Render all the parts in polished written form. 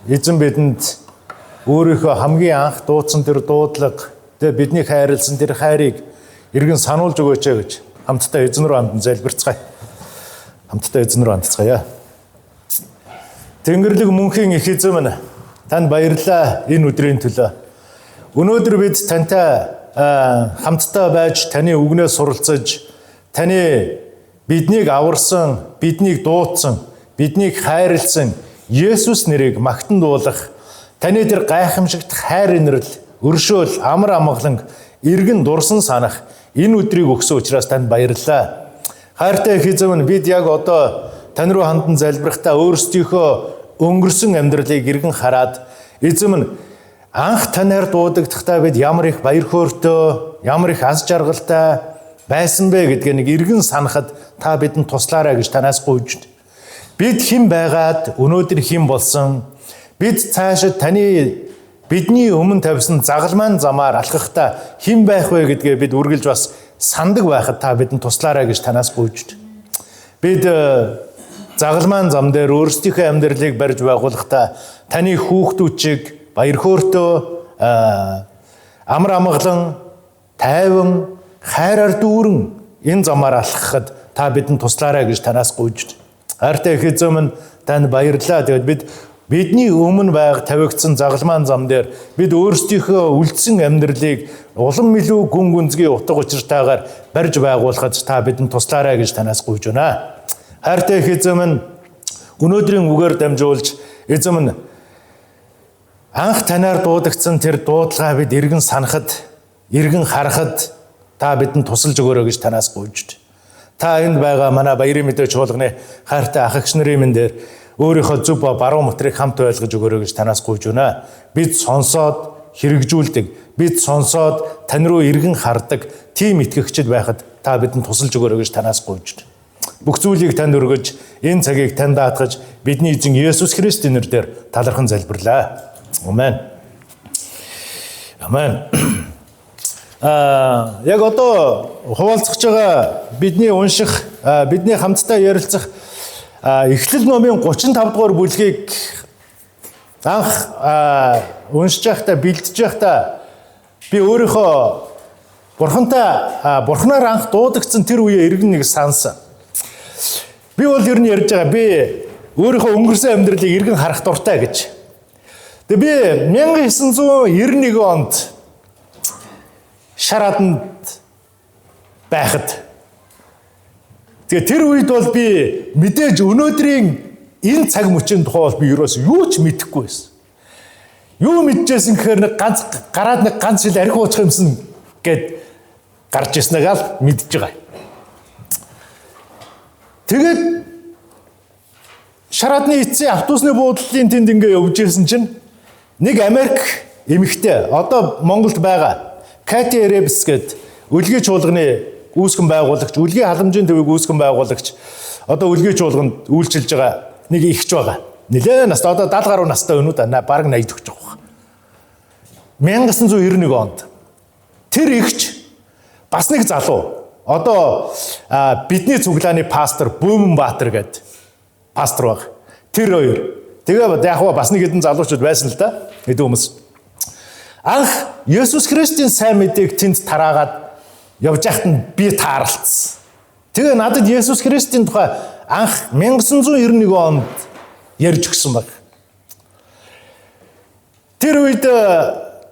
эзэн бидэнд өөрийнхөө хамгийн анх дуудсан тэр дуудлага, тэгээ бидний хайрлсан тэр хайрыг эргэн сануулж өгөөч гэж хамтдаа эзэн рүү хандан залбирцгаая. Хамтдаа эзэн рүү хандцгаая. Тэнгэрлэг мөнхийн их эзэн минь, танд баярлалаа энэ өдрийн төлөө. Өнөөдөр бид тантай хамтдаа байж таны үгнээс суралцаж, таны биднийг аварсан, биднийг дуудсан, биднийг хайрлсан Есүс нэрийг магтан дуулах, таны тэр гайхамшигт хайр инрэл, өршөөл, амар амгалан, эргэн дурсан санах энэ өдрийг өгсөн учраас танд баярлалаа. Хайртай их эзэн минь, бид яг одоо тань руу хандан залбирахдаа өөрсдийнхөө өнгөрсөн амьдралыг эргэн хараад, эзэн минь анх танаар дуудагдахдаа бид ямар их баяр хөөртэй, ямар их аз жаргалтай байсан бэ гэдгийг нэг эргэн санахад та бидэнд туслаарай гэж танаас гуйж. Бид хэн байгаад өнөөдөр хэн болсон? Бид цаашид бидний өмнө тавьсан загалмайн замаар алхахдаа хэн байх вэ гэдгээ бид үргэлж бас сандаг байхад та бидэнд туслаарай гэж танаас гуйж. Бид загалмайн зам дээр өөрсдийнхөө амьдралыг барьж байгуулахдаа таны хүүхдүүд чиг баяр хөөртэй, амар амгалан, тайван, хайраар дүүрэн энэ замаар алхахад та бидэнд туслаарай гэж танаас гуйж. Хайртай их эзэн минь, танд баярлалаа. Тэгээд бидний өмнө тавигдсан загалмайн зам дээр бид өөрсдийнхөө үлдсэн амьдралыг улам илүү гүн гүнзгий утга учиртайгаар барьж байгуулахад та бидэнд туслаарай гэж танаас гуйж байна. Хайртай их эзэн минь, өнөөдрийн үгээр дамжуулж эзэн минь анх танаар дуудагдсан тэр дуудлагаа бид эргэн санахад, эргэн харахад та бидэнд тусалж өгөөрэй гэж танаас гуйж. Та энд байгаа манай баярын мэдээ чуулганы хайртай ах эгч нарын минь дээр өөрийнхөө зөв ба баруун мотрыг хамт ойлгож өгөөрэй гэж танаас гуйж байна. Бид сонсоод хэрэгжүүлдэг, бид сонсоод тань руу эргэн хардаг тийм итгэгчд байхад та бидэнд тусалж өгөөрэй гэж танаас гуйж. Бүх зүйлийг танд өргөж, энэ цагийг танд даатгаж, бидний эзэн Есүс Христийн нэрээр талархан залбирлаа. Амен. Амен. Яг одоо хуваалцах байгаа бидний унших, бидний хамтдаа ярилцах Эхлэл номын 35 дугаар бүлгийг анх уншиж байхдаа, бэлдэж байхдаа би өөрийнхөө бурхнаар анх дуудагдсан тэр үеэ эргэн нэг сансан. Би бол ер нь ярьж байгаа, би өөрийнхөө өнгөрсөн амьдралыг эргэн харах дуртай гэж. Тэгээ би 1991 онд Шараданд байхад, тэгээ тэр үед бол би мэдээж өнөөдрийн энэ цаг мөчийн тухай бол би ерөөс юу ч мэдэхгүй байсан. Юу мэдчихсэн гэхээр нэг ганц жил архи уучих юмсан гэд гарч ирснэг ал мэдж байгаа. Тэгээд Шарадны эцсийн автобусны буудлын тэнд ингээ явж ирсэн чинь нэг Америк эмэгтэй, одоо Монголд байгаа Кати Ребс гээд үлгий чуулганы үүсгэн байгуулагч, үлгий халамжийн төвийг үүсгэн байгуулагч, одоо үлгий чуулганд үйлчилж байгаа нэг ихч байгаа. Нэлээд настай, одоо 70 гаруй настай өнүүд бараг 80 төгсөж байгаа. 1991 онд тэр ихч бас нэг залуу, одоо бидний цуглааны пастор Бөөмөнбаатар гээд пастор баг. Тэр хоёр. Тэгээ яг бас нэг хэдэн залуучууд байсан л да. Хэдэн хүмүүс. Анх Есүс Христийн сайн мэдээг тэнд тараагаад явж байхад нь би таарлцсан. Тэгээ надад Есүс Христийн тухай анх 1991 онд ярьж өгсөн баг. Тэр үед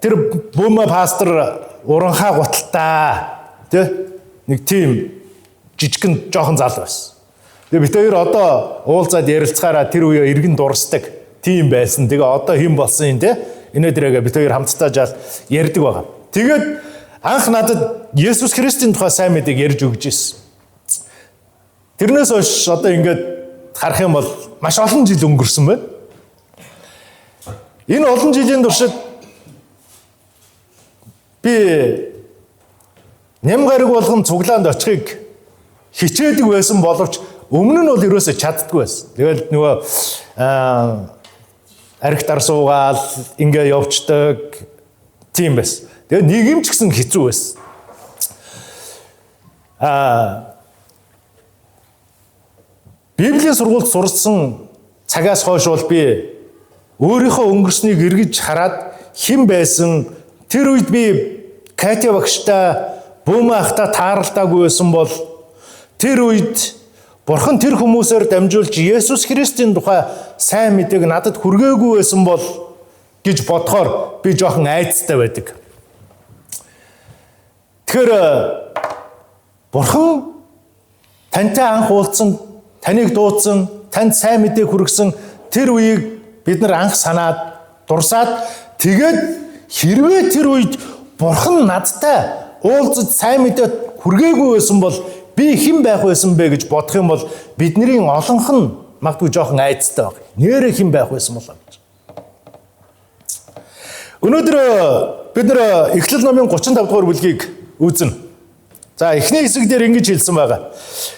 тэр Бөөмө пастор уранхаа гуталтай нэг тийм жижигэн жоохон залуу байсан. Тэгээ бид хоёр одоо уулзаад ярилцахаараа тэр үеэ эргэн дурсдаг тийм байсан. Тэгээ одоо хэн болсон юм те? Энэдрээгээ бид хоёр хамтдаа жаал ярьдаг байгаа. Тэгээд анх надад Есүс Христийн тухай сайн мэдээг ярьж өгч ирсэн. Тэрнээс хойш одоо ингээд харах юм бол маш олон жил өнгөрсөн байна. Энэ олон жилийн туршид би Нямгараг болгон цуглаанд очихыг хичээдэг байсан боловч өмнө нь бол ерөөсөө чаддгүй байсан. Тэгэл нөгөө архи дар суугаал ингээ явцдаг тийм байсан. Тэгээ нэг юм ч гэсэн хэцүү байсан. Библийн сургуульд сурсан цагаас хойш бол би өөрийнхөө өнгөрснийг эргэж хараад хэн байсан тэр үед би Катя багштай Бөөмахта тааралдаагүй байсан бол тэр үед Бурхан тэр хүмүүсээр дамжуулж Есүс Христийн тухай сайн мэдээг надад хүргээгүй байсан бол гэж бодохоор би жоохон айцтай байдаг. Тэгэхээр Бурхан тантай анх уулзсан, таныг дуудсан, танд сайн мэдээг хүргэсэн тэр үеийг бид нар анх санаад дурсаад тэгээд хэрвээ тэр үед Бурхан надтай уулзаж сайн мэдээ хүргээгүй байсан бол би хэн байх байсан бэ гэж бодох юм бол бидний олонх нь магадгүй жоохон айцтай баг. Нэрээ хэн байх байсан болоо гэж. Өнөөдөр бид нар Эхлэл номын 35 дугаар бүлгийг үзнэ. За эхний хэсэг дээр ингэж хэлсэн байгаа.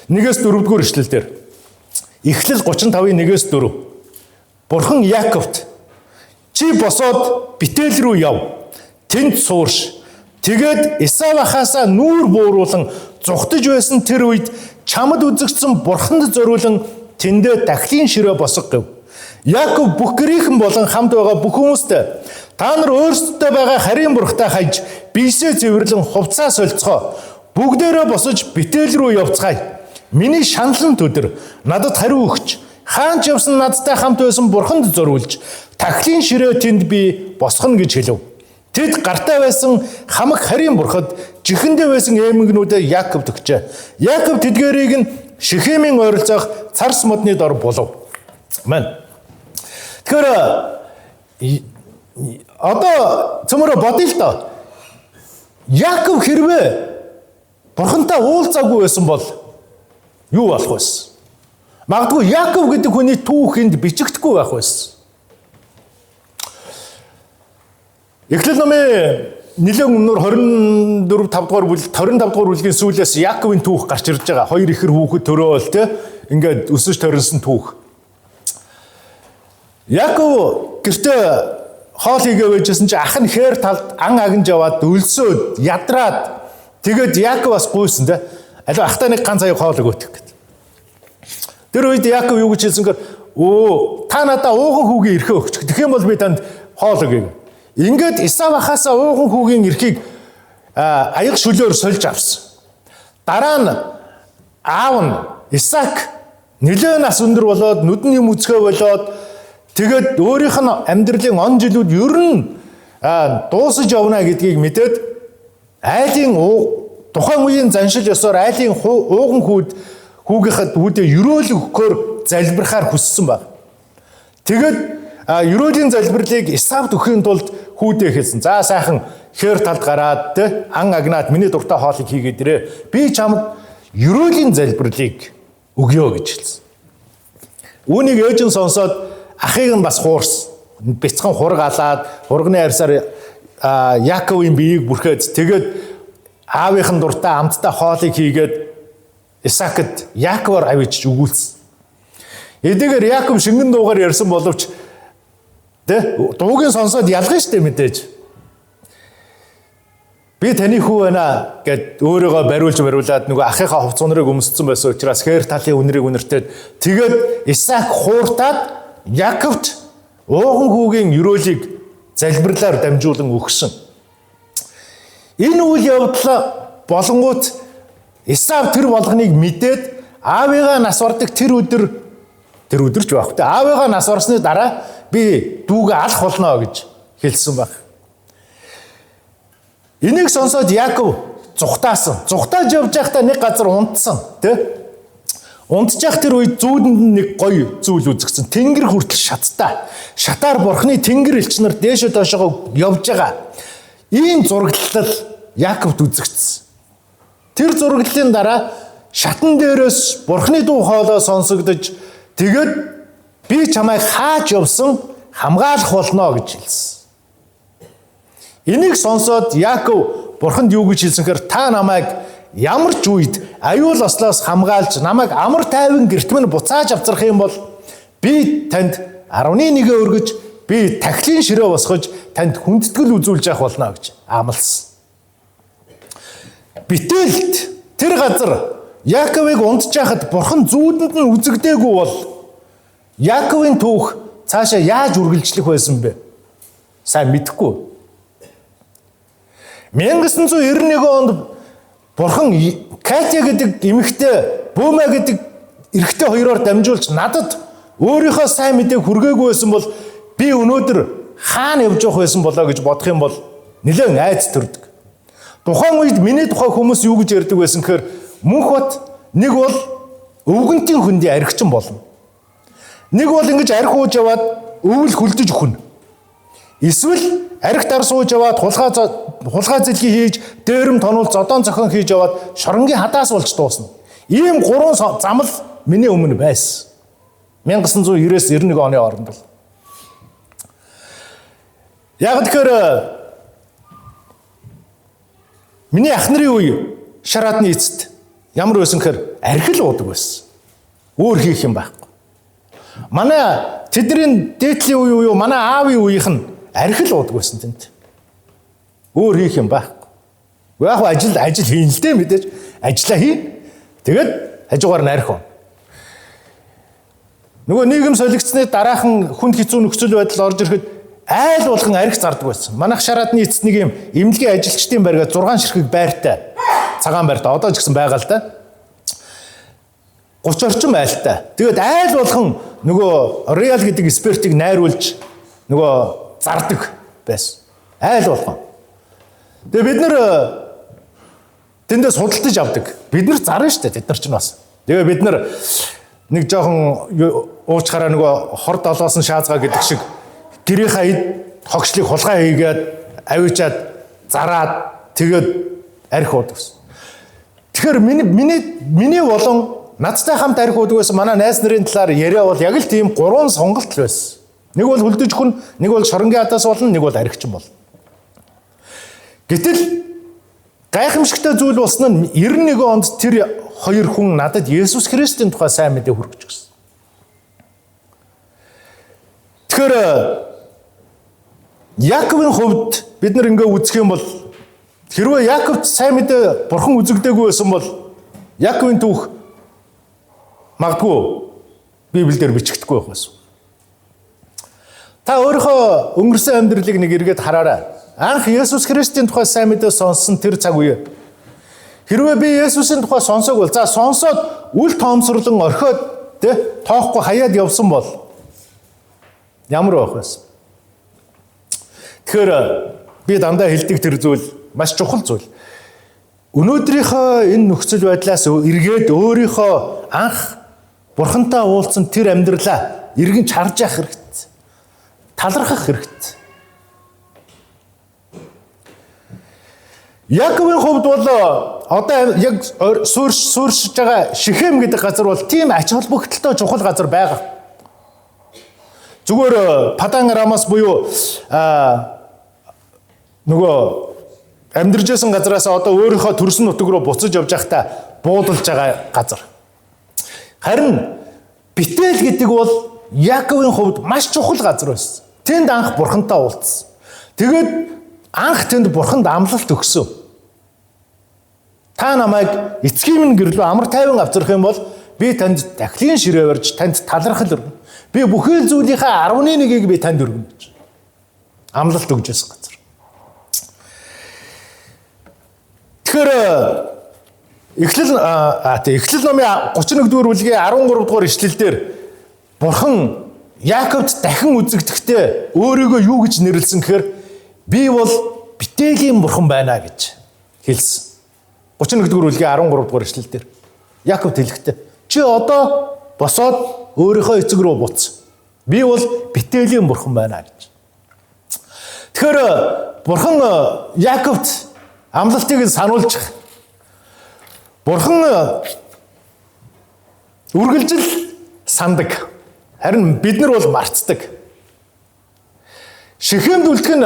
1-4 дугаар эшлэл дээр. Эхлэл 35-ын 1-4. Бурхан Яаковт чи босоод Бетел рүү яв. Тэнд суурш. Тэгээд Исавахаасаа нүүр бууруулан зүхтэж байсан тэр үед чамд үзэгдсэн Бурханд зориулан тэндээ дахлын ширээ босго гэв. Яаков бүх гэрийнхэн болон хамт байгаа бүх хүмүүстэй та нар өөрсдөө байгаа харийн бурхтай хаяж бийсээ цэвэрлэн хувцас солилцгоо. Бүгдээрээ босож Бетел рүү явцгаая. Миний шаналн төдөр надад хариу өгч хаан ч явсан надтай хамт байсан Бурханд зориулж дахлын ширээ тэнд би босгоно гэж хэлв. Тэд гартаа байсан хамаг харийн бурхад жихэндээ байсан эмгэнүүдэд Яаковд өгчээ. Яаков тэдгээрийг нь Шихемийн ойролцоох царс модны дор болов. Амен. Тэгэхээр одоо цөмөрө бодъё л доо. Яаков хэрвээ Бурхантай уулзаагүй байсан бол юу болох вэ? Магадгүй Яаков гэдэг хүний түүх энд бичигдэхгүй байх байсан. Эхлэл номын нэлээд өмнөр 25 дугаар бүлгийн сүүлээс Яаковын түүх гарч ирж байгаа. Хоёр ихэр хүүхэд төрөөл те ингээд өсөж төрөлсөн түүх. Яаков гэртээ хоол хийгээ байжсэн чи ах нь хээр талд ан агнж яваад өлсөөд ядраад тэгээд Яаков бас гуйсан те. Аль ахтай нэг ганц аяг хоол өгөх гэдэг. Тэр үед Яаков юу гэж хэлсэнгээр та надаа ууган хүүгийн эрхээ өгч. Тэгэх юм бол би танд хоол өгье. Ингээд Исавахаасаа ууган хүүгийн эрхийг аяг шүлөөр сольж авсан. Дараа нь аав нь Исаак нэлээд нас өндөр болоод нүдний мүцгээ болоод тэгээд өөрийнх нь амьдралын он жилүүд ер нь дуусаж явна гэдгийг мэдээд айлын тухайн үеийн заншил ёсоор айлын ууган хүүгийнхад үүдээ өрөөл өгөхөөр залбирахаар хүссэн баг. Тэгээд өрөөлийн залбирлыг Исавд өгөхийн тулд хүүдээ хэлсэн. За сайхан хээр талд гараад те ан агнаад миний дуртай хоолыг хийгээд ирээ. Би чамд өрөөлийн залбирлыг өгье гэж хэлсэн. Үүнийг ээж нь сонсоод ахыг нь бас хуурсан. Бяцхан хургалаад хурганы арьсаар Яаковын биеийг бүрхээд тэгээд аавынхын дуртай амттай хоолыг хийгээд Исаакд Яаковоор авчиж өгүүлсэн. Эдгээр Яаков шингэн дуугаар ярьсан боловч тэ дуугийн сонсоод ялгана штэ мэдээж. Би таны хүү байна гэд өөрийгөө бариулаад нөгөө ахыхаа хувц унрыг өмссөн байсан учраас хээр талын үнрийг үнэртээд тэгээд Исаак хууртаад Яаковт ууган хүүгийн өрөөлийг залбирлаар дамжуулан өгсөн. Энэ үйл явдал болонгууд Исав тэр болгоныг мэдээд аавыгаа нас ордог тэр өдөр ч байхгүй. Аавыгаа нас орсны дараа би дүүгээ алах болно гэж хэлсэн баг. Энийг сонсоод Яаков зүхтаасан. Зүхтааж явж байхдаа нэг газар унтсан, тэ? Унтчих тэр үед зүүдэнд нэг гоё зүйл үзэгдсэн. Тэнгэр хүртэл шаттай. Шатаар бурхны тэнгэр элч нар дээшээ доошоо явж байгаа. Ийм зураглал Яаковд үзэгдсэн. Тэр зураглалын дараа шатан дээрээс бурхны дуу хоолой сонсогдож тэгээд би чамайг хааж явсан хамгаалах болно гэж хэлсэн. Энийг сонсоод Яаков бурханд юу гэж хэлсэнхээр та намайг ямар ч үед аюул ослоос хамгаалж намайг амар тайван гэрт минь буцааж авчрах юм бол би танд 11 өргөж би тахлын ширээ босгож танд хүндэтгэл үзүүлж явах болно гэж амласан. Бетелд тэр газар Яаковыг унтж байхад бурхан зүүдэнд нь үзэгдээгүй бол Яаковын түүх цаашаа яаж үргэлжлэх байсан бэ? Сайн мэдэхгүй. 1991 онд Бурхан Катя гэдэг эмэгтэй, Бөөмэ гэдэг эрэгтэй хоёроор дамжуулж надад өөрийнхөө сайн мэдээг хүргээгүй байсан бол би өнөөдөр хаана явж явах байсан болоо гэж бодох юм бол нэлээд айц төрдөг. Тухайн үед миний тухай хүмүүс юу гэж ярьдаг байсан гэхээр мөнх бат нэг бол өвгөнтийн хөндий архичин болно. Нэг бол ингэж арх ууж яваад өвөл хүлдэж өгнө. Эсвэл арх дар сууж яваад хулгай зэлхий хийж, дээрэм тонол зодон зохион хийж яваад шоронгийн хадаас болж дуусна. Ийм гурван замл миний өмнө байсан. 1990-91 оны хооронд л. Яг тэгэхээр миний ах нарын үе шараадны эцэст ямар байсан гэхээр архил уудаг байсан. Өөр хийх юм байхгүй. Манай тэдний дээдлийн үе юу, манай аавын үеийнх нь архил уудаг байсан тэнд. Өөр хийх юм байхгүй. Яг ажил хийн л дээ мэдээж. Ажлаа хийн. Тэгээд хажуугаар нь архив. Нөгөө нийгэм солигдсны дараахан хүнд хэцүү нөхцөл байдал орж ирэхэд айл болгон арх зардаг байсан. Манайх шараадны эцэст нэг юм эмнэлгийн ажилчдын байргаа 6 ширхэг байртай. Цагаан байртай. Одоо ч гэсэн байгаа л да. 30 орчим айлтай. Тэгээд айл болгон нөгөө реал гэдэг спиртийг найруулж нөгөө зардаг байсан. Айл болгон. Тэгээд бид нэр тэндээс худалдаж авдаг. Бид нар зарна шүү дээ. Тэд нар ч бас. Тэгээд бид нар нэг жоохон уучхаараа нөгөө хор долоос нь шаазгаа гэдэг шиг гэрийнхаа хогшлыг хулгай хийгээд авичаад зараад тэгээд арх уудаг гэсэн. Тэгэхээр миний болон надтай хамт арх уудаг байсан манай найз нарын талаар яриа бол яг л тийм гурван сонголт л байсан. Нэг бол хүлдэж хүн, нэг бол шоронгийн хадаас болно, нэг бол архичин болно. Гэтэл гайхамшигтай зүйл болсон нь 91 онд тэр хоёр хүн надад Есүс Христийн тухай сайн мэдээ хүргэж гисэн. Тэгэхээр Яаковын хувьд бид нар ингээ үзэх юм бол хэрвээ Яаковт сайн мэдээ Бурхан үзэгдээгүй байсан бол Яаковын түүх магадгүй Библиэлд бичигдэхгүй байх байсан. Та өөрийнхөө өнгөрсөн амьдралыг нэг эргээд хараарай. Анх Есүс Христийн тухай сайн мэдээ сонссон тэр цаг үе. Хэрвээ би Есүсийн тухай сонсоог бол за сонсоод үл тоомсорлон орхиод тоохгүй хаяад явсан бол ямар байх вэ? Тэгэхээр би дандаа хэлдэг тэр зүйл маш чухал зүйл. Өнөөдрийнхөө энэ нөхцөл байдлаас эргээд өөрийнхөө анх Бурхантай уулзсан тэр амьдралаа эргэн чарж явах хэрэгтэй. Талархах хэрэгтэй. Яаковын хувьд бол одоо яг суурьшиж байгаа Шихем гэдэг газар бол тийм ач холбогдолтой чухал газар байгаа. Зүгээр Падан Арамаас буюу нөгөө амьдарч байсан газараас одоо өөрийнхөө төрсөн нутаг руу буцаж явж байхдаа буудалж байгаа газар. Харин Бетел гэдэг бол Яаковын хувьд маш чухал газар байсан. Тэнд анх Бурхантай уулзсан. Тэгээд анх тэнд Бурханд амлалт өгсөн. Та намайг эцгийн минь гэрлөө амар тайван авчрах юм бол би танд дахлын ширээ барьж танд талархал өргөнө. Би бүхэл зүйлийнхаа 11-ийг би танд өргөнө гэж амлалт өгж байсан газар. Тэгэхээр Эхлэл номын 31-р бүлгийн 13-р ишлэлдэр Бурхан Яаковд дахин үзэгдэхдээ өөрийгөө юу гэж нэрлсэн гэхээр би бол Бетелийн Бурхан байна гэж хэлсэн. 31-р бүлгийн 13-р ишлэлдэр Яаковд хэлэхдээ чи одоо босоод өөрийнхөө эцэг рүү буц. Би бол Бетелийн Бурхан байна гэж. Тэгэхээр Бурхан Яаковд амлалтыг сануулж Бурхан үргэлжил сандаг. Харин бид нар бол мартдаг. Шихемд үлдэх нь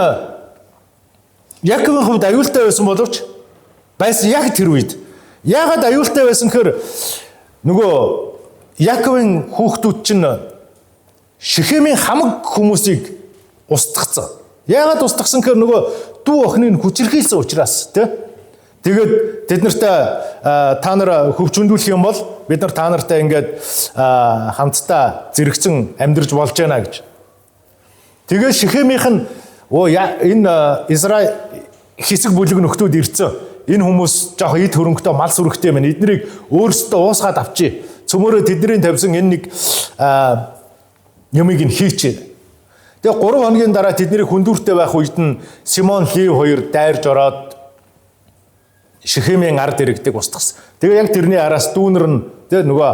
Яаковын хувьд аюултай байсан боловч байсан яг тэр үед. Яагаад аюултай байсан гэхээр нөгөө Яаковын хүүхдүүд чинь Шихемийн хамаг хүмүүсийг устгацсан. Яагаад устгасан гэхээр нөгөө дүү охиныг хүчирхийлсэн учраас тэгээд тэд нартай та нар хөвчөндүүлэх юм бол бид нар та нартай ингээд хамтдаа зэрэгцэн амьдарч болж байна гэж Тэгээ Шихемийнх нь энэ Израиль хэсэг бүлэг нөхдүүд ирцэн. Энэ хүмүүс жоох ид хөрөнгөтэй мал сүрэгтэй байна. Эднийг өөрсдөө уусгаад авчи. Цөмөрөө тэдний тавьсан энэ нэг юмыг нь хийчихээ. Тэгээ 3 хоногийн дараа тэдний хүндүртэй байх үед нь Симон Лев хоёр дайрж ороод Шихемийн ард иргэдэг устгасан. Тэгээ яг тэрний араас дүүнер нь тэгээ нөгөө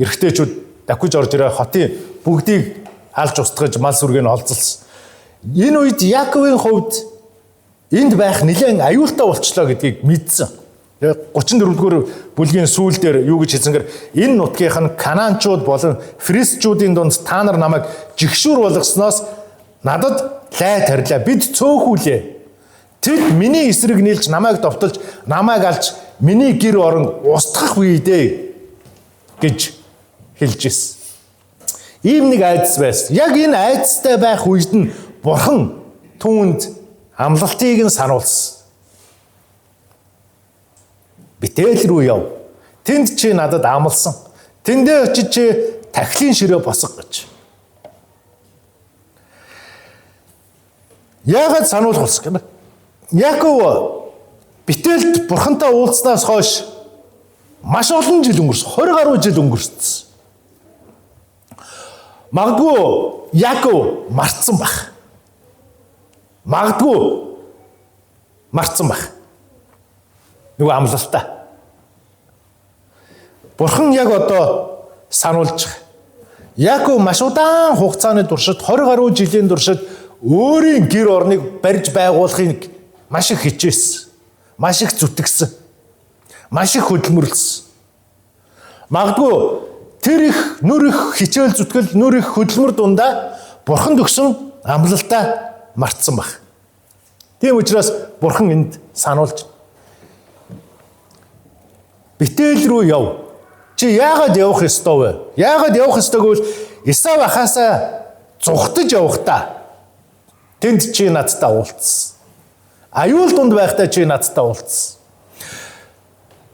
эрэгтэйчүүд давхиж орж ирээ хотын бүгдийг алж устгаж мал сүргийг олзолсон. Энэ үед Яаковын хувьд энд байх нэлээд аюултай болчлоо гэдгийг мэдсэн. Тэгээ 34-р бүлгийн сүүл дээр юу гэж хэлсэнгээр энэ нутгийнх нь Канаанчууд болон Фристчүүдийн дунд та нар намайг жигшүүр болгосноос надад лай тарилаа. Бид цөөхүүлээ. Тэд миний эсрэг нийлж намайг довтолж намайг алж миний гэр орон устгах үедээ гэж хэлж ирсэн. Ийм нэг айдас байсан. Яг энэ айдастай байх үед нь Бурхан түүнд амлалтыг нь сануулсан. Битэл рүү яв. Тэнд чи надад амласан. Тэндээ очиж чи тахилын ширээ босго гэж. Яагаад сануулах болсон юм бэ? Яаков Бетэлд Бурхантай уулзснаас хойш маш олон жил өнгөрсөн. 20 гаруй жил өнгөрсөн. Магадгүй Яаков мартсан байх. Нөгөө амлалтаа. Бурхан яг одоо сануулж байгаа. Яаков маш удаан хугацааны туршид 20 гаруй жилийн туршид өөрийн гэр орныг барьж байгуулахыг маш их хичээсэн. Маш их зүтгэсэн. Маш их хөдөлмөрлсөн. Магадгүй тэр их нүр их хичээл зүтгэл, нүр их хөдөлмөр дундаа Бурханд өгсөн амлалтаа мартсан баг. Тийм учраас Бурхан энд сануулж Бетэл рүү яв. Чи яагаад явах ёстой вэ? Яагаад явах ёстой гэвэл Исав ахаасаа зүхтэж явахдаа тэнд чи надтай уулзсан. Аюул дунд байхдаа чи надтай уулзсан.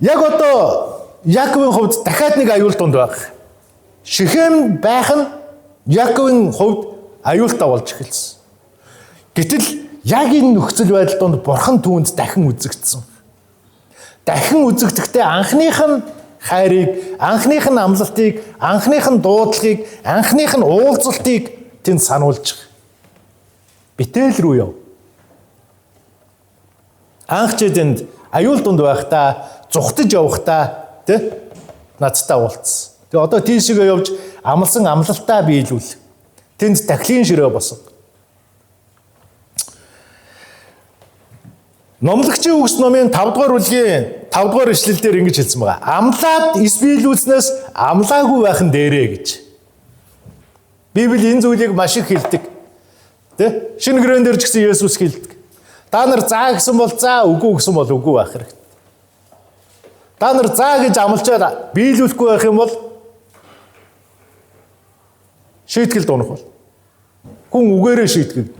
Яг одоо Яаковын хувьд дахиад нэг аюул дунд байх. Шихем байх нь Яаковын хувьд аюултай болж эхэлсэн. Гэтэл яг энэ нөхцөл байдал донд Бурхан түүнд дахин үзэгдсэн. Дахин үзэгдэхдээ анхных нь хайрыг, анхных нь амлалтыг, анхных нь дуудлагыг, анхных нь уулзалтыг тэнд сануулж байгаа. Бетэл рүү яв. Анх чи тэнд аюул дунд байхдаа, зүхтэж явахдаа надтай уулзсан. Тэгээ одоо тийшээ явж амлсан амлалтаа биелүүл. Тэнд тахилын ширээ босго. Номлогчийн үгс номын 5 дугаар бүлгийн 5 дугаар ишлэл дээр ингэж хэлсэн байгаа. Амлаад эс биелүүлснээс амлаагүй байх нь дээрээ гэж. Библи энэ зүйлийг маш их хэлдэг. Шинэ гэрэн дээр ч гэсэн Есүс хэлдэг. Та нар заа гэсэн бол заа, үгүй гэсэн бол үгүй байх хэрэгтэй. Та нар заа гэж амлчаад биелүүлэхгүй байх юм бол шийтгэл дуунах бол. Хүн үгээрээ шийтгэл.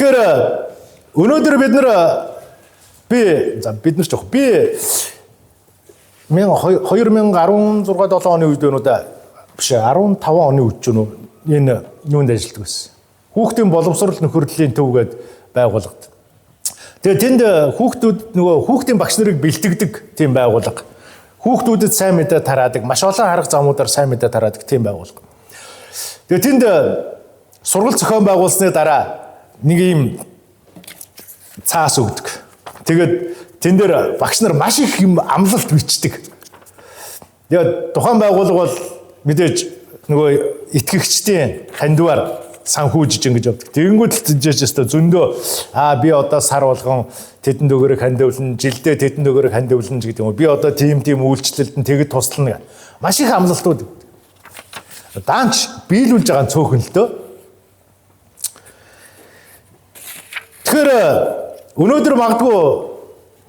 Тэгэхээр өнөөдөр бид нар 2016 7 оны үед байна уу да биш 15 оны үед ч нү энэ юунд ажилладаг байсан. Хүүхдийн боловсрол нөхөрлөлийн төв гээд байгууллагад. Тэгээ тэнд хүүхдүүд нөгөө хүүхдийн багш нарыг бэлтгэдэг тийм байгууллага. Хүүхдүүдэд сайн мэдээ тараадаг, маш олон арга замуудаар сайн мэдээ тараадаг тийм байгууллага. Тэгээ тэнд сургалт зохион байгуулсны дараа нэг юм цаас өгдөг. Тэгээд тэн дээр багш нар маш их юм амлалт бичдэг. Тэгээд тухайн байгууллага бол мэдээж нөгөө итгэгчдийн хандиваар санхүүжиж ингэж явдаг. Тэгэнгүүт л тийжээс өстө зөндөө би одоо сар болгон тэдэнд өгөрөг хандивлан, жилдээ тэдэнд өгөрөг хандивлан гэдэг юм. Би одоо тийм үйлчлэлд нь тэгэд туслана. Маш их амлалтууд. Даанч биелүүлж байгаа нь цөөхөн л дөө. Тэгэхээр өнөөдөр магадгүй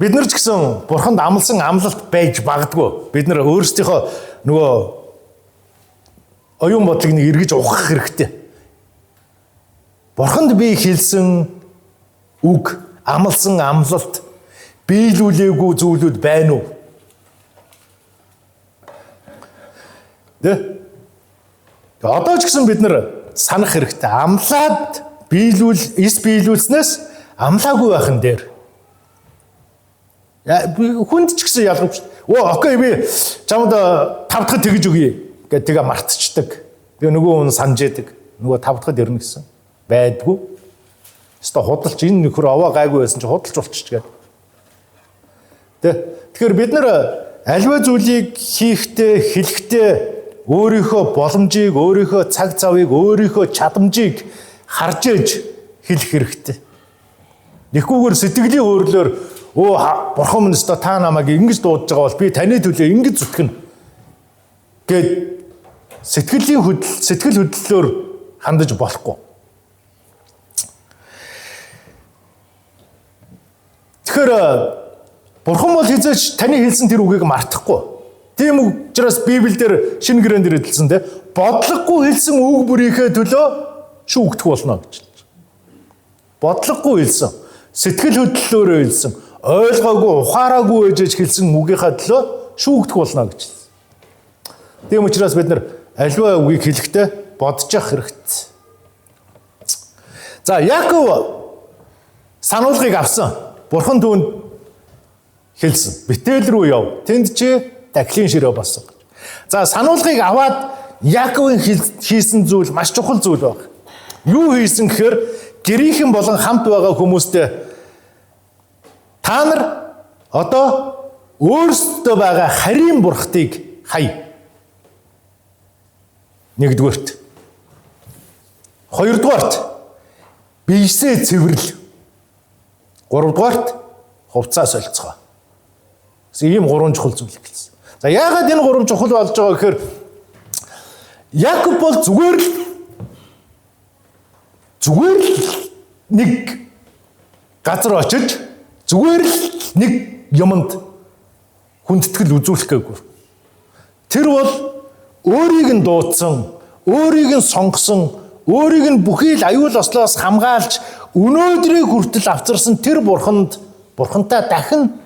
бид нар ч гэсэн Бурханд амлсан амлалт байж магадгүй. Бид нар өөрсдийнхөө нөгөө оюун бодлыг нэг эргэж ухах хэрэгтэй. Бурханд би хэлсэн үг, амлсан амлалт биелүүлээгүй зүйлүүд байна уу? Одоо ч гэсэн бид нар санах хэрэгтэй. Амлаад биелүүлснээс амлаагүй байх нь дээр. Хүнд ч гэсэн ялгавч. Окей би чамд 5 дахь тэгж өгье гэдэг тэгээ мартчихдаг. Тэгээ нөгөө хүн санаж яадаг. Нөгөө 5 дахь ирнэ гэсэн. Байдгүй. Өстө худалч энэ нөхөр аваа гайгүй байсан чи худалч болчихж гээд. Тэгэхээр бид нар аливаа зүйлийг хийхдээ, хэлэхдээ өөрийнхөө боломжийг, өөрийнхөө цаг завыг, өөрийнхөө чадамжийг харж ээж хэлэх хэрэгтэй. Нэггүйгээр сэтгэлийн өөрлөөр бурхан минь өстө та намайг ингэж дуудаж байгаа бол би таны төлөө ингэж зүтгэн гэд сэтгэл хөдлөлөөр хандаж болохгүй. Тэгэхээр бурхан бол хизээч таны хэлсэн тэр үгийг мартахгүй. Тийм учраас Библиэлд шинэ гэрэн дээр хэлсэн те бодлогогүй хэлсэн үг бүрийнхээ төлөө шүүгдэх болно гэж. Бодлогогүй хэлсэн, сэтгэл хөдлөлөөрөө хэлсэн, ойлгоогүй, ухаараагүй ээжж хэлсэн үгийнхаа төлөө шүүгдэх болно гэж. Тийм учраас бид нар аливаа үгийг хэлэхдээ бодож явах хэрэгтэй. За Яаков сануулгыг авсан. Бурхан түүнд хэлсэн. Бэтэл рүү яв. Тэнд чи дахлын ширээ болсон. За сануулгыг аваад Яаковын хийсэн зүйл маш чухал зүйл байна. Юу хийсэн гэхээр гэрийнхэн болон хамт байгаа хүмүүстэй та нар одоо өөрсдөө байгаа харийн бурхтыг хай. Нэгдүгээрт. Хоёрдугаарт биесээ цэвэрлэл. Гуравдугаарт хувцас солилцгоо. Ийм 3 чухал зүйл гэлсэн. За яагаад энэ 3 чухал болж байгаа гэхээр Яаков бол зүгээр л нэг газар очиж зүгээр л нэг юмд хүндэтгэл үзүүлэх гээгүй. Тэр бол өөрийг нь дуудсан, өөрийг нь сонгосон, өөрийг нь бүхий л аюул ослоос хамгаалж өнөөдрийг хүртэл авчирсан тэр бурхантай дахин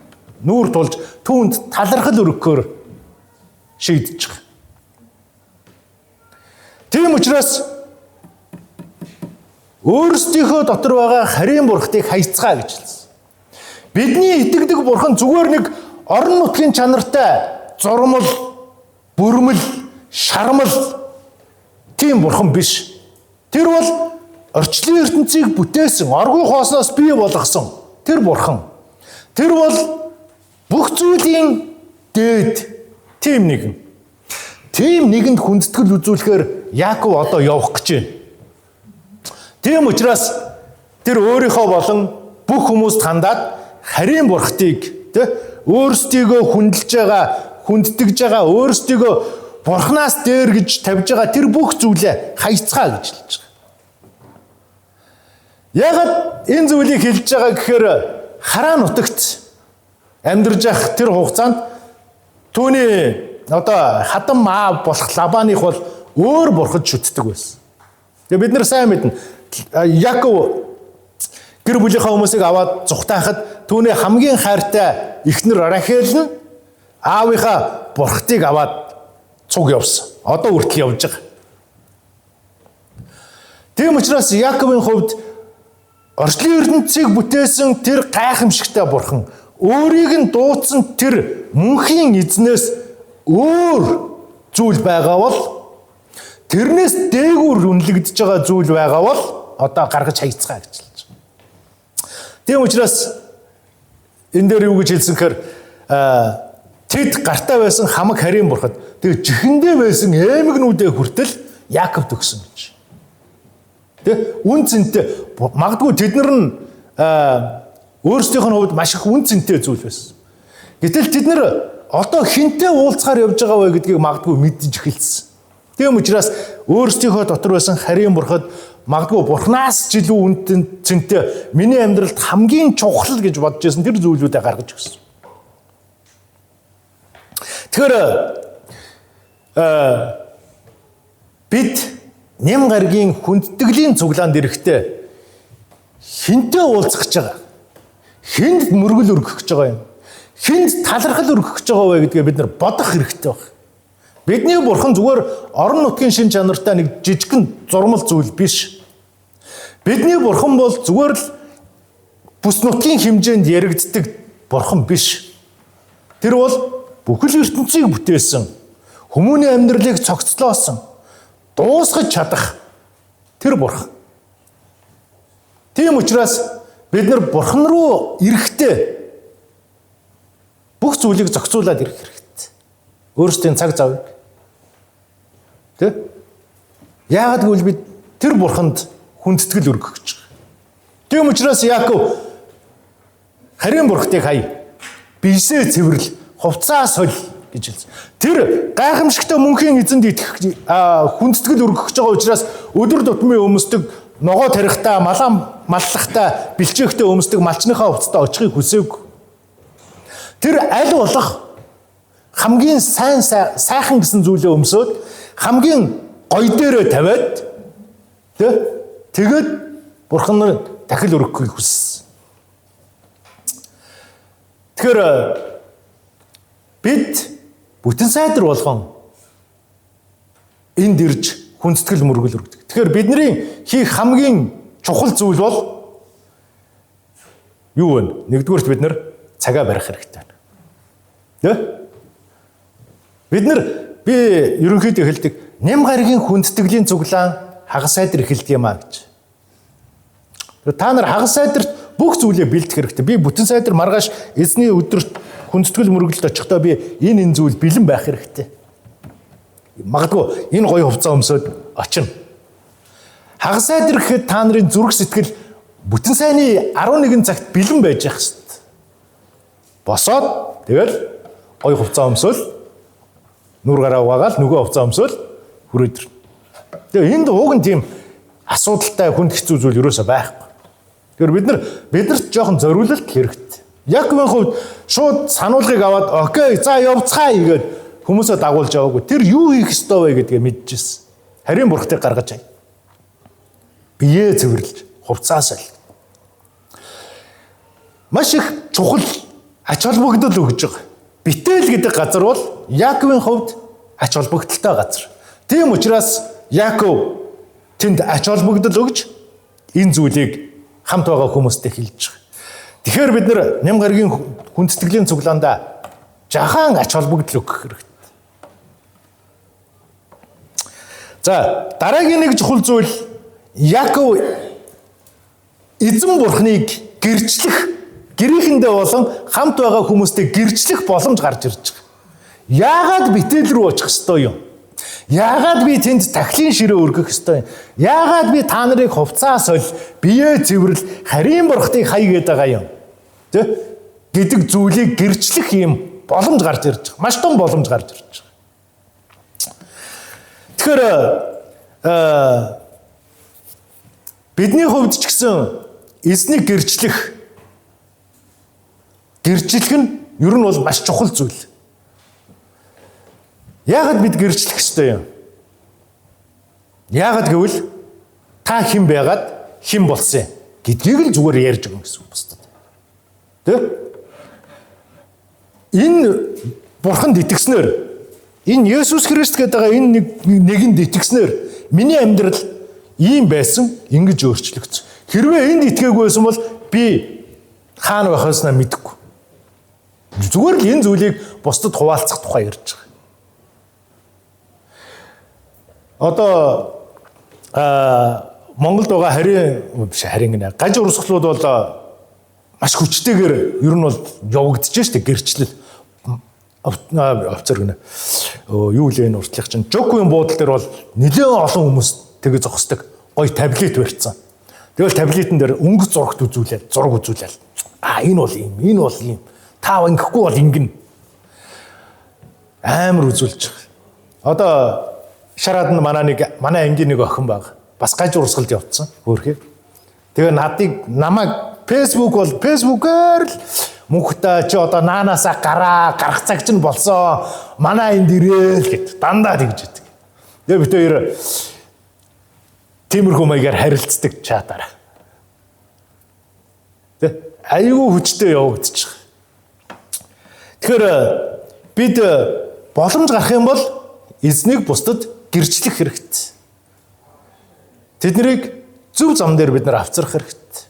нүүр тулж түүнд талархал өргөхөөр шийдэж байгаа. Тийм учраас өөрсдийнхөө дотор байгаа харийн бурхтыг хайцгаа гэж хэлсэн. Бидний итгэдэг бурхан зүгээр нэг орон нутгийн чанартай зурмал, бүрмэл, шармал тийм бурхан биш. Тэр бол орчлын ертөнцийг бүтээсэн, оргой хоосноос бий болгосон тэр бурхан. Тэр бол бүх зүйлийн дээд тийм нэгэн. Тийм нэгэнд хүндэтгэл үзүүлэхээр Яаков одоо явах гэж байна. Тийм учраас тэр өөрийнхөө болон бүх хүмүүст хандаад харийн бурхтыг өөрсдийгөө хүндэтгэж байгаа, өөрсдийгөө бурхнаас дээр гэж тавьж байгаа тэр бүх зүйлээ хайцгаа гэж хэлж байгаа. Яагаад энэ зүйлийг хэлж байгаа гэхээр хараа нутагт амьдарж явах тэр хугацаанд түүний одоо хадам маа болох Лабаных бол өөр бурхад шүтдэг байсан. Тэгээ бид нар сайн мэднэ. Яаков гэр бүлийнхаа хүмүүсийг аваад зүхтаахад түүний хамгийн хайртай эхнэр Рахел нь аавынхаа бурхтыг аваад цуг явсан. Одоо хүртэл явж байгаа. Тийм учраас Яаковын хувьд орчлын ертөнцийг бүтээсэн тэр гайхамшигтай бурхан өөрийг нь дуудсан тэр мөнхийн эзнээс өөр зүйл байгаа бол тэрнээс дээгүүр үнэлэгдэж байгаа зүйл байгаа бол одоо гаргаж хайцгаа гэж хэлж байгаа. Тийм учраас энэ дээр юу гэж хэлсэн гэхээр тэд гартаа байсан хамаг харийн бурхад тэгээ чихэндээ байсан эмгнүүдээ хүртэл Яаков төгсөн гэж. Тэ үн цэнтэй магадгүй тэд нар нь өөрсдийнх нь хувьд маш их үн цэнтэй зүйл байсан. Гэтэл тэд нар одоо хинтээ уулзахаар явж байгаа вэ гэдгийг магадгүй мэдэж эхэлсэн. Тийм учраас өөрсдийнхөө дотор байсан харийн бурхад магадгүй бурхнаас ч илүү үн цэнтэй миний амьдралд хамгийн чухал гэж бодож байсан тэр зүйлүүдээ гаргаж өгсөн. Тэгэхээр бид нэм гаргийн хүндэтгэлийн цуглаанд ирэхдээ хинтээ уулзах гэж байгаа. Хинд мөргөл өргөх гэж байгаа юм. Хинд талархал өргөх гэж байгаа вэ гэдгээ бид нар бодох хэрэгтэй байна. Бидний бурхан зүгээр орон нутгийн шин чанартай нэг жижигхэн зурмал зүйл биш. Бидний бурхан бол зүгээр л бүс нутгийн хэмжээнд яригддаг бурхан биш. Тэр бол бүхэл ертөнцийг бүтээсэн, хүмүүний амьдралыг цогцлоосон, дуусгаж чадах тэр бурхан. Тийм учраас бид нар бурхан руу ирэхдээ бүх зүйлийг зохицуулаад ирэх хэрэгтэй. Өөрсдийн цаг зав. Тэ? Яагаад гэвэл бид тэр бурханд хүндэтгэл өргөх гэж байгаа. Тийм учраас Яаков харийн бурхтыг хай, бийсээ цэвэрлэл, хувцаа соль гэж хэлсэн. Тэр гайхамшигтай мөнхийн эзэнд итгэх хүндэтгэл өргөх гэж байгаа учраас өдөр тутмын өмсдөг ногоо тарихтаа, маллахтаа, бэлчээхтэй өмсдөг малчныхаа хувцастаа очихыг хүсээгүй. Тэр аль болох хамгийн сайхан гэсэн зүйлээ өмсөөд хамгийн гоё дээрээ тавиад тэгээд бурханд дахил өргөхийг хүссэн. Тэгэхээр бид бүтэн сайдар болгон энд ирж хүндэтгэл мөргөл өргөдөг. Тэгэхээр бидний хийх хамгийн чухал зүйл бол юу вэ? Нэгдүгээрт бид нар цагаа барих хэрэгтэй байна. Тэ? Би ерөнхийдөө хэлдэг нэм гаригийн хүндтгэлийн цуглаан хагас сайдар эхэлдэг юм а гэж. Та нар хагас сайдарт бүх зүйлээ бэлдэх хэрэгтэй. Би бүтэн сайдар маргааш эзний өдөрт хүндэтгэл мөргөлд очихдоо би энэ зүйл бэлэн байх хэрэгтэй. Магадгүй энэ гоё хувцас өмсөд очино. Хагас сайдар гэхэд та нарын зүрх сэтгэл бүтэн сайны 11 цагт бэлэн байж явах хэрэгтэй. Босоод тэгэл гоё хувцас өмсөөл нүр гараа угаагаал нөгөө хувцас өмсөөл хүрээд ирнэ. Тэгээ энд уг нь тийм асуудалтай хүнд хэцүү зүйл ерөөсөй байхгүй. Тэгэхээр биднэрт жоохон зориулалт хэрэгтэй. Яаковын хувьд шууд сануулгыг аваад окей за явцгаая гэгээд хүмүүсээ дагуулж яваагүй. Тэр юу хийх ёстой вэ гэдгээ мэдчихсэн. Харийн бурхтыг гаргаж ай. Биеэ цэвэрлж, хувцаа соль. Маш их чухал ач холбогдол өгж байгаа. Битэл гэдэг газар бол Яаковын хувьд ач холбогдолтой газар. Тийм учраас Яаков тэнд ач холбогдол өгж энэ зүйлийг хамт байгаа хүмүүстэй хэлж байгаа. Тэгэхээр бид нар нэм гаригийн хүндэтгэлийн цуглаандаа жахан ач холбогдол өгөх хэрэгтэй. За дараагийн нэг чухал зүйл Яаков эзэн бурхныг гэрчлэх гэрийнхэндээ болон хамт байгаа хүмүүстэй гэрчлэх боломж гарч ирж байгаа. Яагаад битэл рүү очих ёстой юм? Яагаад би тэнд тахлын ширээ өргөх ёстой юм? Яагаад би та нарыг хувцаа соль, биеэ цэвэрлэл, харийн бурхтыг хай гэдэг байгаа юм? Тэ? Гэдэг зүйлийг гэрчлэх юм боломж гарч ирж байгаа. Маш том боломж гарч ирж байгаа. Тэгэхээр бидний хувьд ч гэсэн эзнийг гэрчлэх нь ер нь бол маш чухал зүйл. Яагаад бид гэрчлэх ёстой юм? Яагаад гэвэл та хэн байгаад хэн болсон гэдгийг л зүгээр ярьж байгаа юм гэсэн үг бостод. Тэ? Энэ бурханд итгэснээр энэ Есүс Христ гэдэг энэ нэгэнд итгэснээр миний амьдрал ийм байсан, ингэж өөрчлөгдсөн. Хэрвээ энд итгээгүй байсан бол би хаана байх ёсноо мэдэхгүй. Зүгээр л энэ зүйлийг бусдад хуваалцах тухай ярьж байгаа. Одоо Монголд байгаа харийн гаж урсгалууд бол маш хүчтэйгээр ер нь бол явагдаж штэ гэрчлэл. Офицер гэнэ. Юу л энэ уртлах чинь жокуийн буудлын дээр бол нэлээд олон хүмүүс тэгээ зогсдог. Гой таблет барьцсан. Тэгэл таблетэн дээр өнгө зурагт үзүүлээд зураг үзүүлээл. Энэ бол ийм, энэ бол ийм. Та ингэхгүй бол ингэнэ. Амар үзүүлж байгаа. Одоо шараад нь манай ангийн нэг охин баг. Бас гаж урсгалд явцсан. Хөөхөө. Тэгээ намайг фэйсбүүкээр л мөнхтэй чи одоо наанаасаа гарах цаг чинь болсон. Манай энд ирээл гэд дандаа тэгж идэг. Тэгээ бид хоёр тиймэрхүү маягаар харилцдаг чатаараа. Тэ аюу хүчтэй явагдаж байгаа. Тэгэхээр бид боломж гарах юм бол эзнийг бусдад гэрчлэх хэрэгтэй. Тэднийг зөв зам дээр бид нар авчрах хэрэгтэй.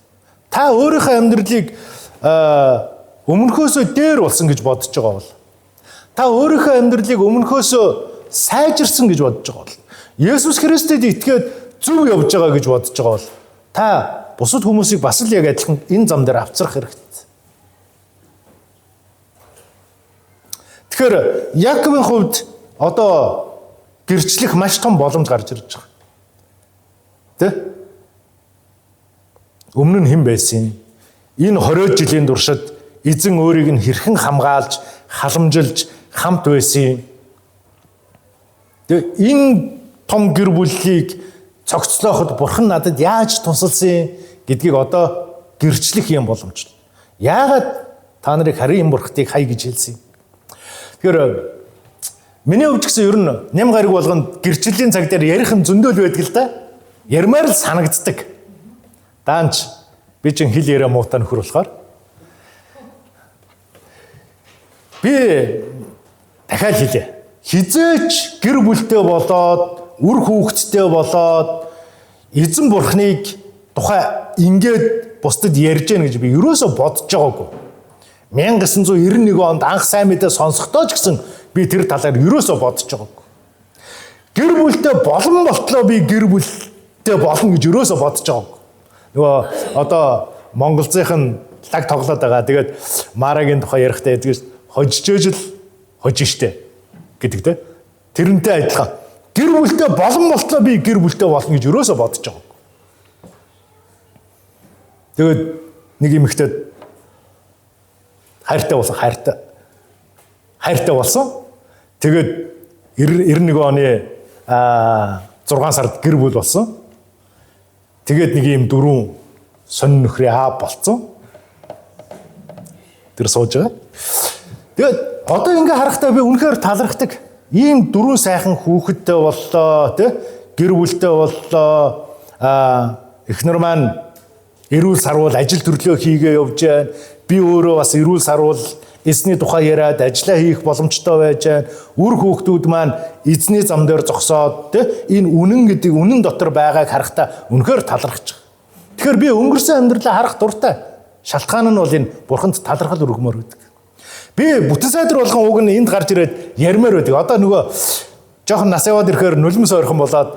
Та өөрийнхөө амьдралыг өмнөхөөсөө дээр болсон гэж бодож байгаа бол, та өөрийнхөө амьдралыг өмнөхөөсөө сайжирсан гэж бодож байгаа бол, Есүс Христэд итгээд зөв явж байгаа гэж бодож байгаа бол, та бусад хүмүүсийг бас л яг адилхан энэ зам дээр авчрах хэрэгтэй. Тэгэхээр Яаковын хувьд одоо гэрчлэх маш том боломж гарч ирж байгаа. Тэ? Өмнө нь хэн байсан? Энэ 20 жилийн туршид эзэн өөрийг нь хэрхэн хамгаалж, халамжилж, хамт байсан? Тэгээ энэ том гэр бүлийг цогцлооход Бурхан надад яаж тусалсан гэдгийг одоо гэрчлэх юм боломжтой. Яагаад та нарыг харин бурхтыг хай гэж хэлсэн? Тэгэхээр миний хувьд гэсэн ер нь ням гариг болгонд гэрчлийн цаг дээр ярих юм зөндөл байдаг л да. Ярмаар л санагддаг. Даанч би чинь хэл яриа муутай нөхөр болохоор би дахиад хэлье. Хизээч гэр бүлтэй болоод, үр хүүхэдтэй болоод эзэн бурхныг тухай ингээд бусдад ярьж гэнэ гэж би ерөөсө бодож байгаагүй. 1991 онд анх сайн мэдээ сонсохдоо ч гэсэн би тэр талаар ерөөсө бодож байгаагүй. Гэр бүлтэй болон болтлоо би гэр бүлтэй болно гэж ерөөсө бодож байгаагүй. Нөгөө одоо монголцынх нь лаг тоглоод байгаа. Тэгээд Марагийн тухай ярихдаа тэгэж хожижээж л хожиж штэ гэдэг те. Тэрнтэй адилхан. Гэр бүлтэй болон болтлоо би гэр бүлтэй болно гэж ерөөсө бодож байгаагүй. Тэгээд нэг эмэгтэй хайртай болсон. Тэгээд 91 оны 6 сард гэр бүл болсон. Тэгээд нэг юм дөрвөн сонин нөхрийн аав болцсон. Тэр сууж байгаа. Тэгээд одоо ингээ харахтаа би үнэхээр талархдаг. Ийм дөрвөн сайхан хүүхэдтэй боллоо, тэ? Гэр бүлтэй боллоо. Эхнэр маань эрүүл сарвал ажил төрлөө хийгээ явж байна. Би өөрөө бас эрүүл сарвал эзний тухай яриад ажиллаа хийх боломжтой байж байна. Үр хүүхдүүд маань эзний зам дээр зогсоод энэ үнэн гэдэг үнэн дотор байгааг харахтаа үнэхээр талархаж байгаа. Тэгэхээр би өнгөрсөн амьдралаа харах дуртай. Шалтгаан нь бол энэ бурханд талархал өргөмөр гэдэг. Би бүтэн сайдар болгон уг нь энд гарч ирээд ярмаар байдаг. Одоо нөгөө жоохон нас яваад ирэхээр нулимс ойрхон болоод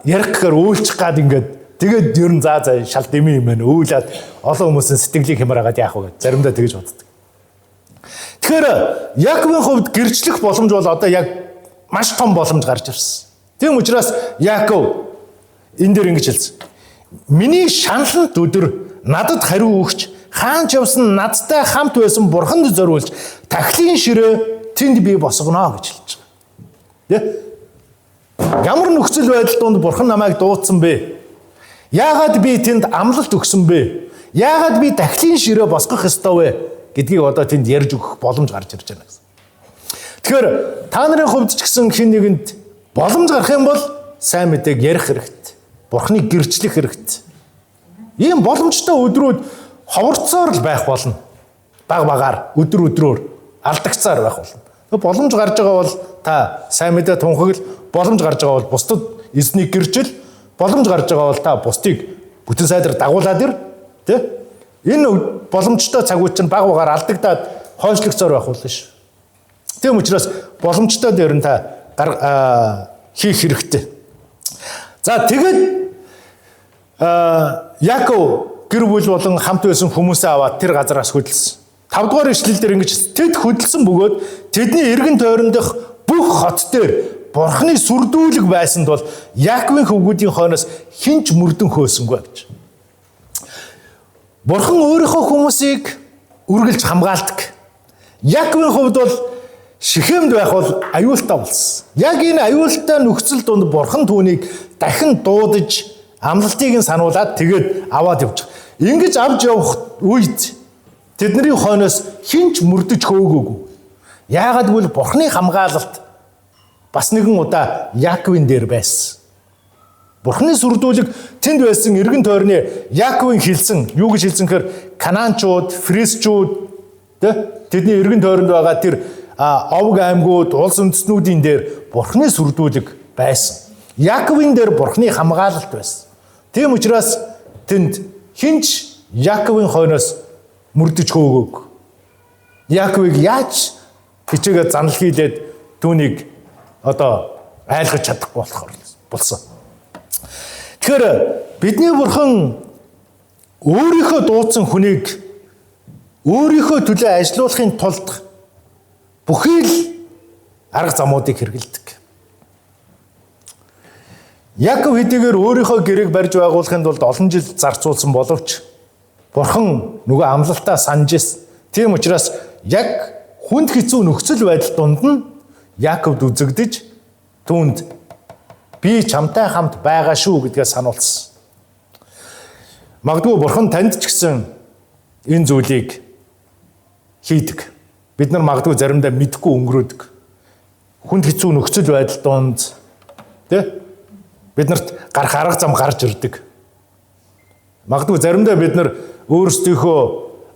ярих гэхээр өөлчих гад ингээд тэгээд ер нь заа шал дэмий юм байна. Өөлээд олон хүмүүсийн сэтгэлийг хямраагаад яах вэ гэж заримдаа тэгэж боддог. Тэгэхээр Яаковын хувьд гэрчлэх боломж бол одоо яг маш том боломж гарч ирсэн. Тийм учраас Яаков энэ дээр ингэж хэлсэн. Миний шаналнт өдөр надад хариу өгч хаанч явсан надтай хамт байсан бурханд зориулж тахлын ширээ тэнд би босгоно гэж хэлж байгаа. Ямар нөхцөл байдал донд бурхан намайг дуудсан бэ? Яагаад би тэнд амлалт өгсөн бэ? Яагаад би тахлын ширээ босгох ёстой вэ? Гэдгийг одоо тэнд ярьж өгөх боломж гарч ирж байна гэсэн. Тэгэхээр та нарын хувьд ч гэсэн хэн нэгэнд боломж гарах юм бол сайн мэдээг ярих хэрэгтэй. Бурхныг гэрчлэх хэрэгтэй. Ийм боломжтой өдрүүд ховорцоор л байх болно. Баг багаар өдрөөр алдагцаар байх болно. Боломж гарч байгаа бол та сайн мэдээ тунхагл, боломж гарч байгаа бол бусдад эзнийг гэрчил, боломж гарч байгаа бол та бусдыг бүтэн сайдар дагуулад ир, тэ? Энэ боломжтой цагууд чинь баг багаар алдагдаад хойшлогцоор байх болно ш. Тийм учраас боломжтой дээр нь та хийх хэрэгтэй. За тэгээд Яаков гэр бүл болон хамт байсан хүмүүсээ аваад тэр газараас хөдөлсөн. 5 дугаар ишлэл дээр ингэж тэд хөдөлсөн бөгөөд тэдний эргэн тойрондох бүх хот дээр Бурхны сүрдүүлэг байсанд бол Яаковын хөвгүүдийн хойноос хинч мөрдөн хөөсөнгүй гэж. Бурхан өөрийнхөө хүмүүсийг үргэлж хамгаалдаг. Яаковын хувьд бол Шихемд байх бол аюултай болсон. Яг энэ аюултай нөхцөл донд Бурхан түүнийг дахин дуудаж амлалтыг нь сануулад тэгээд аваад явж байгаа. Ингэж авч явах үед тэдний хойноос хинч мөрдөж хөөгөөгүй. Яагаад гэвэл Бурханы хамгаалалт бас нэгэн удаа Яаковын дээр байсан. Бурханы сүрдүүлэг тэнд байсан эргэн тойрны Яаковын хэлсэн, юу гэж хэлсэн гэхээр Канаанчууд, Фрисчүүд тэдний эргэн тойронд байгаа тэр овг аймагуд, улс үндэстнүүдийн дээр Бурхны сүрдүүлэг байсан. Яаковын дээр Бурхны хамгаалалт байсан. Тийм учраас тэнд хинч Яаковын хойноос мөрдөж хөөгөөг. Яаковыг яаж хичээгээ занал хийлээд түүнийг айлгаж чадахгүй болохоор болсон. Тэгэхээр бидний Бурхан өөрийнхөө дуудсан хүнийг өөрийнхөө төлөө ажилуулахын тулд бүхий л арга замуудыг хэрэглэдэг. Яаков хэдийгээр өөрийнхөө гэрээг барьж байгуулахын тулд олон жил зарцуулсан боловч Бурхан нөгөө амлалтаа санаж ирсэн. Тийм учраас яг хүнд хэцүү нөхцөл байдал донд нь Яаковд үзэгдэж түүнд би чамтай хамт байгаа шүү гэдгээ сануулсан. Магадгүй Бурхан танд ч гэсэн энэ зүйлийг хийдэг. Бид нар магадгүй заримдаа мэдхгүй өнгөрөөдөг. Хүнд хэцүү нөхцөл байдал донд биднэрт гарах арга зам гарч ирдэг. Магадгүй заримдаа бид нар өөрсдийнхөө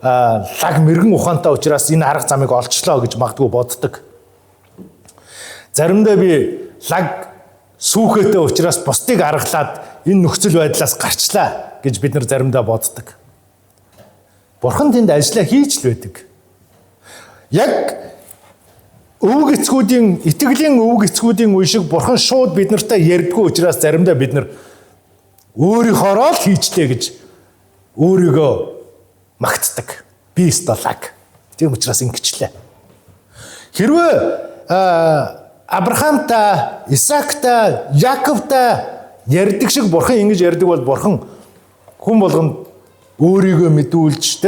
лаг мэрэгэн ухаантай учраас энэ арга замыг олчлоо гэж магадгүй боддог. Заримдаа би лаг сүүхээтэй учраас бусдыг аргалаад энэ нөхцөл байдлаас гарчлаа гэж бид нар заримдаа боддог. Бурхан тэнд ажиллаа хийж л байдаг. Яг өвөг эцгүүдийн итгэлийн өвөг эцгүүдийн үе шиг Бурхан шууд бид нартай ярьдгүй учраас заримдаа бид нар өөрийнхоороо л хийжлээ гэж өөрийгөө магтдаг. Би столаг. Тийм учраас ингэчлээ. Хэрвээ Авраамтай, Исаактай, Яаковтай ярьдаг шиг Бурхан ингэж ярьдаг бол Бурхан хүн болгонд өөрийгөө мэдүүлж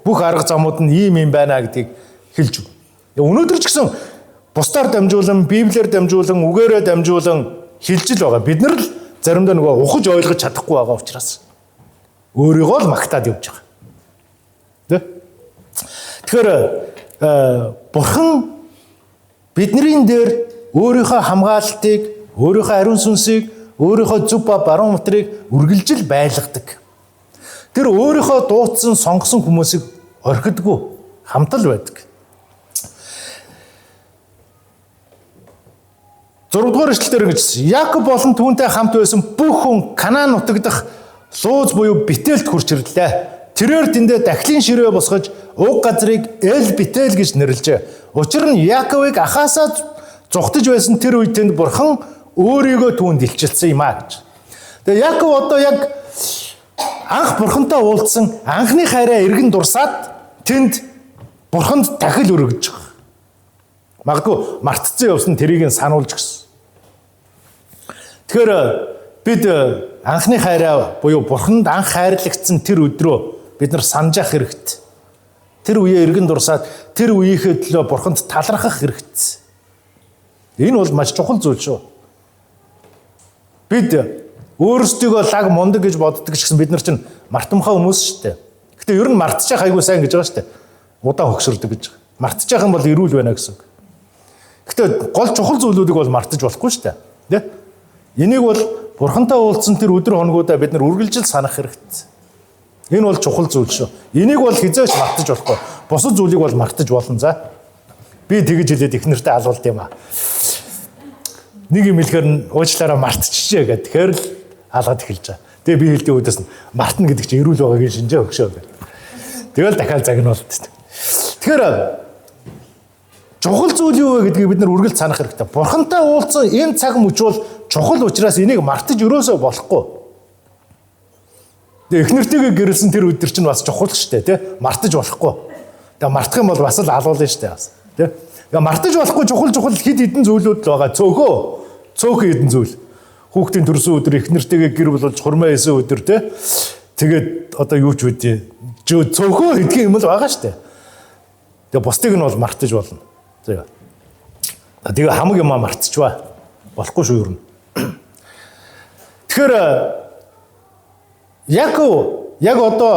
бүх арга замууд нь ийм байна гэдгийг хэлж өгнө. Өнөөдөр ч гэсэн бусдаар дамжуулан, Библиэр дамжуулан, үгээрээ дамжуулан хэлж л байгаа. Бид нар л заримдаа нөгөө ухаж ойлгож чадахгүй байгаа учраас өөрийгөө л магтаад явж байгаа. Тэгэхээр Бурхан бидний дээр өөрийнхөө хамгаалалтыг, өөрийнхөө ариун сүнсийг, өөрийнхөө зөв ба баруун материйг үргэлжил байлгадаг. Тэр өөрийнхөө дуудсан, сонгосон хүмүүсийг орхидгүй, хамтал байдаг. 6-р эшлэлээр ингэжсэн. Яаков болон түүнтэй хамт байсан бүх хүн Канаан нутаг дахь Лууз буюу Бетэлд хурж ирлээ. Тэрээр тэндээ дахлын ширээ босгож уг газрыг Эл Бетел гэж нэрлэжээ. Учир нь Яаковыг ахаасаа зугтаж байсан тэр үед тэнд Бурхан өөрийгөө түүнд илчилсэн юм аа гэж. Тэгээ Яаков яг анх Бурхантай уулзсан анхны хайраа эргэн дурсаад тэнд Бурханд дахил өргөж байгаа. Магадгүй мартцсан явсан тэрийг сануулж гисэн. Тэгэхээр бид анхны хайраа буюу Бурханд анх хайрлагдсан тэр өдрөө бид нар санаж ах хэрэгтэй. Тэр үеэ эргэн дурсаад тэр үеийнхээ төлөө Бурханд талархах хэрэгтэй. Энэ бол маш чухал зүйл шүү. Бид өөрсдийгөө лаг мундаг гэж боддог ч гэсэн бид нар чинь мартамхай хүмүүс шүү дээ. Гэтэ ер нь мартчих айгүй сайн гэж байгаа шүү дээ. Удаан хөгшөрдөг гэж. Мартчих юм бол эрүүл байна гэсэн үг. Гэтэ гол чухал зүйлүүдийг бол мартаж болохгүй шүү дээ. Энийг бол Бурхантай уулзсан тэр өдөр хоногудаа бид нар үргэлжил санах хэрэгтэй. Энэ бол чухал зүйл шүү. Энийг бол хизээч мартаж болохгүй. Бусад зүйлийг бол мартаж болно за. Би тэгэж хэлээд их нэртэй алуулд юм аа. Нэг юм хэлэхээр нь уучлаараа мартчихжээ гэх. Тэгэхээр л алгаад эхэлж байгаа. Тэгээ би хэлдэг үдээс нь мартна гэдэг чинь эрүүл байгаагийн шинжээ өгшөө гэх. Тэгэл дахиад загнуулт. Тэгэхээр чухал зүйл юу вэ гэдгийг бид нар үргэлж санах хэрэгтэй. Бурхантай уулзсан энэ цаг мөч бол чухал учраас энийг мартаж өрөөсөө болохгүй. Тэгээ их нэртэйгээ гэрэлсэн тэр өдөр чинь бас чухал шүү дээ, тий? Мартаж болохгүй. Тэгээ мартах юм бол бас л алуулна шүү дээ, бас. Тий? Тэгээ мартаж болохгүй чухал хэд хэдэн зүйлүүд л байгаа. Цөөхөн хэдэн зүйл. Хүүхдийн төрсөн өдөр их нэртэйгээ гэр болж хурмаа хийсэн өдөр, тий? Тэгээд одоо юу ч үгүй. Цөөхөн хэдхэн юм л байгаа шүү дээ. Тэгээ бусдыг нь бол мартаж болно. Тэгээ хамаг юм мартчихваа. Болохгүй шүү ер нь. Тэгэхээр яг одоо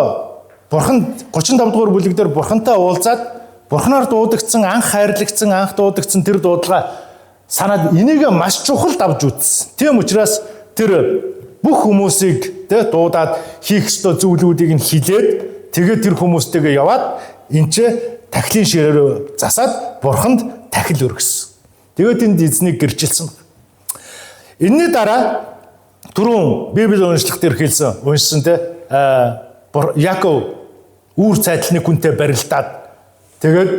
Бурханд 35 дугаар бүлэг дээр Бурхантай уулзаад Бурханаар дуудагдсан, анх хайрлагдсан, анх дуудагдсан тэр дуудлага санаад энийг маш чухал давж үзсэн. Тийм учраас тэр бүх хүмүүсийг дуудаад хийх ёстой зүйлүүдийг нь хилээд тэгээд тэр хүмүүстэйгээ яваад энд ч тахлын ширээр засаад Бурханд тахил өргөсөн. Тэгээд энд эзнийг гэрчилсэн. Энэний дараа түрүүн Библи уншлах дээр уншсан те Яков үүр цайдлын хүнтэй барилдаад тэгээд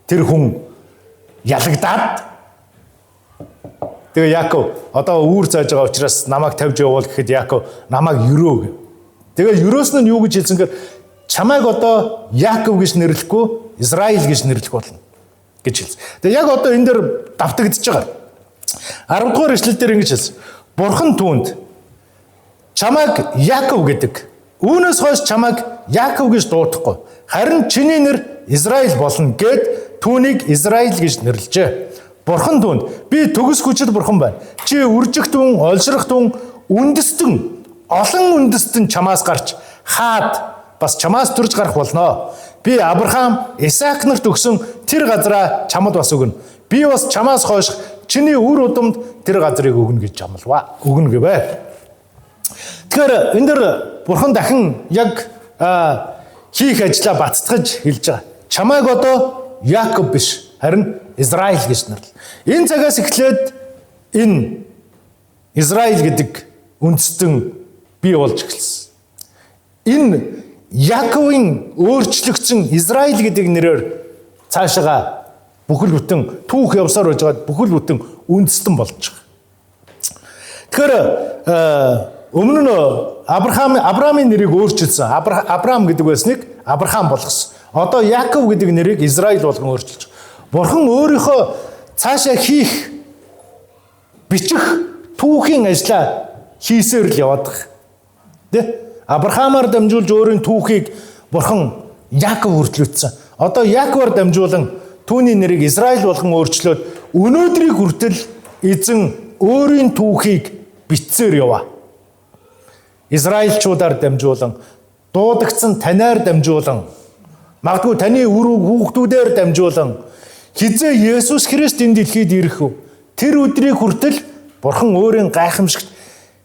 тэр хүн ялагдаад тэгээ Яков одоо үүр зааж байгаа учраас намайг тавьж явуул гэхэд Яков намайг өрөө гэв. Тэгээд өрөөсөн нь юу гэж хэлсэн гэхээр чамайг одоо Яков гэж нэрлэхгүй Израиль гэж нэрлэх болно гэж хэлсэн. Тэгээд яг одоо энэ дээр давтагдж байгаа. 10 дугаар ишлэл дээр ингэж хэлсэн. Бурхан түүнд чамайг Яков гэдэг. Үүнээс хойш чамайг Яков гэж дуудахгүй. Харин чиний нэр Израиль болно гэд түүнийг Израиль гэж нэрлэжээ. Бурхан түүнд би төгс хүчит бурхан байна. Чи үржигтэн, олширхтэн, үндэстэн, олон үндэстэн чамаас гарч хаад бас чамаас төрж гарах болно. Би Авраам, Исаак нарт өгсөн тэр газараа чамд бас өгнө. Би бас чамаас хойш чиний үр удамд тэр газрыг өгнө гэж амлаваа. Өгнө гэвэ. Тэгэхээр энэ дэр бурхан дахин яг хийх ажлаа бацтгаж хэлж байгаа. Чамайг одоо Яков биш, харин Израиль гэж нэрлэв. Энэ цагаас эхлээд энэ Израиль гэдэг үндэстэн бий болж эхэлсэн. Энэ Яковын өөрчлөгдсөн Израиль гэдэг нэрээр цаашаа бүхэл бүтэн түүх явсаар байж байгаа бүхэл бүтэн үндэстэн болж байгаа. Тэгэхээр өмнө нь Авраамын нэрийг өөрчилсөн. Авраам гэдэг байсныг Авраам болгосон. Одоо Яков гэдэг нэрийг Израиль болгон өөрчилж байгаа. Бурхан өөрийнхөө цаашаа хийх бичих түүхийн ажлаа хийсээр л яваад байгаа. Тэ? Авраамаар дамжуулж өөрийн түүхийг бурхан Яков хүртлүүлсэн. Одоо Яковоор дамжуулан түүний нэрийг Израиль болгон өөрчлөөд өнөөдрийг хүртэл эзэн өөрийн түүхийг бичсээр яваа. Израильчуудаар дамжуулан, дуудагдсан танаар дамжуулан, магадгүй таны хүүхдүүдээр дамжуулан хизээ Есүс Христ энэ дэлхийд ирэх үү? Тэр өдрийг хүртэл бурхан өөрийн гайхамшигт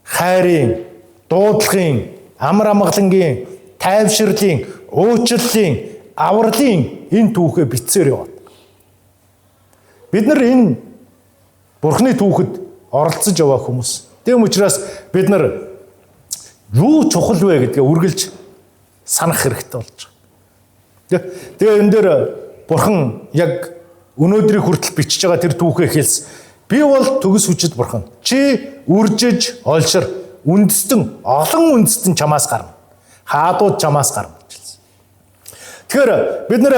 хайрын, дуудлагын, амар амгалангийн, тайвширлын, уучлалын, авралын энэ түүхээ бичсээр яваад. Бид нар энэ бурханы түүхэд оролцож яваа хүмүүс. Тийм учраас бид нар юу чухал вэ гэдгээ үргэлж санах хэрэгтэй болж байгаа. Тэгээ энэ дээр бурхан яг өнөөдрийг хүртэл бичиж байгаа тэр түүхээ хэлсэн. Би бол төгс хүчит бурхан. Чи үржиж, олшир, үндэстэн, олон үндэстэн чамаас гарна. Хаадууд чамаас гарна гэж хэлсэн. Тэгэхээр бид нэр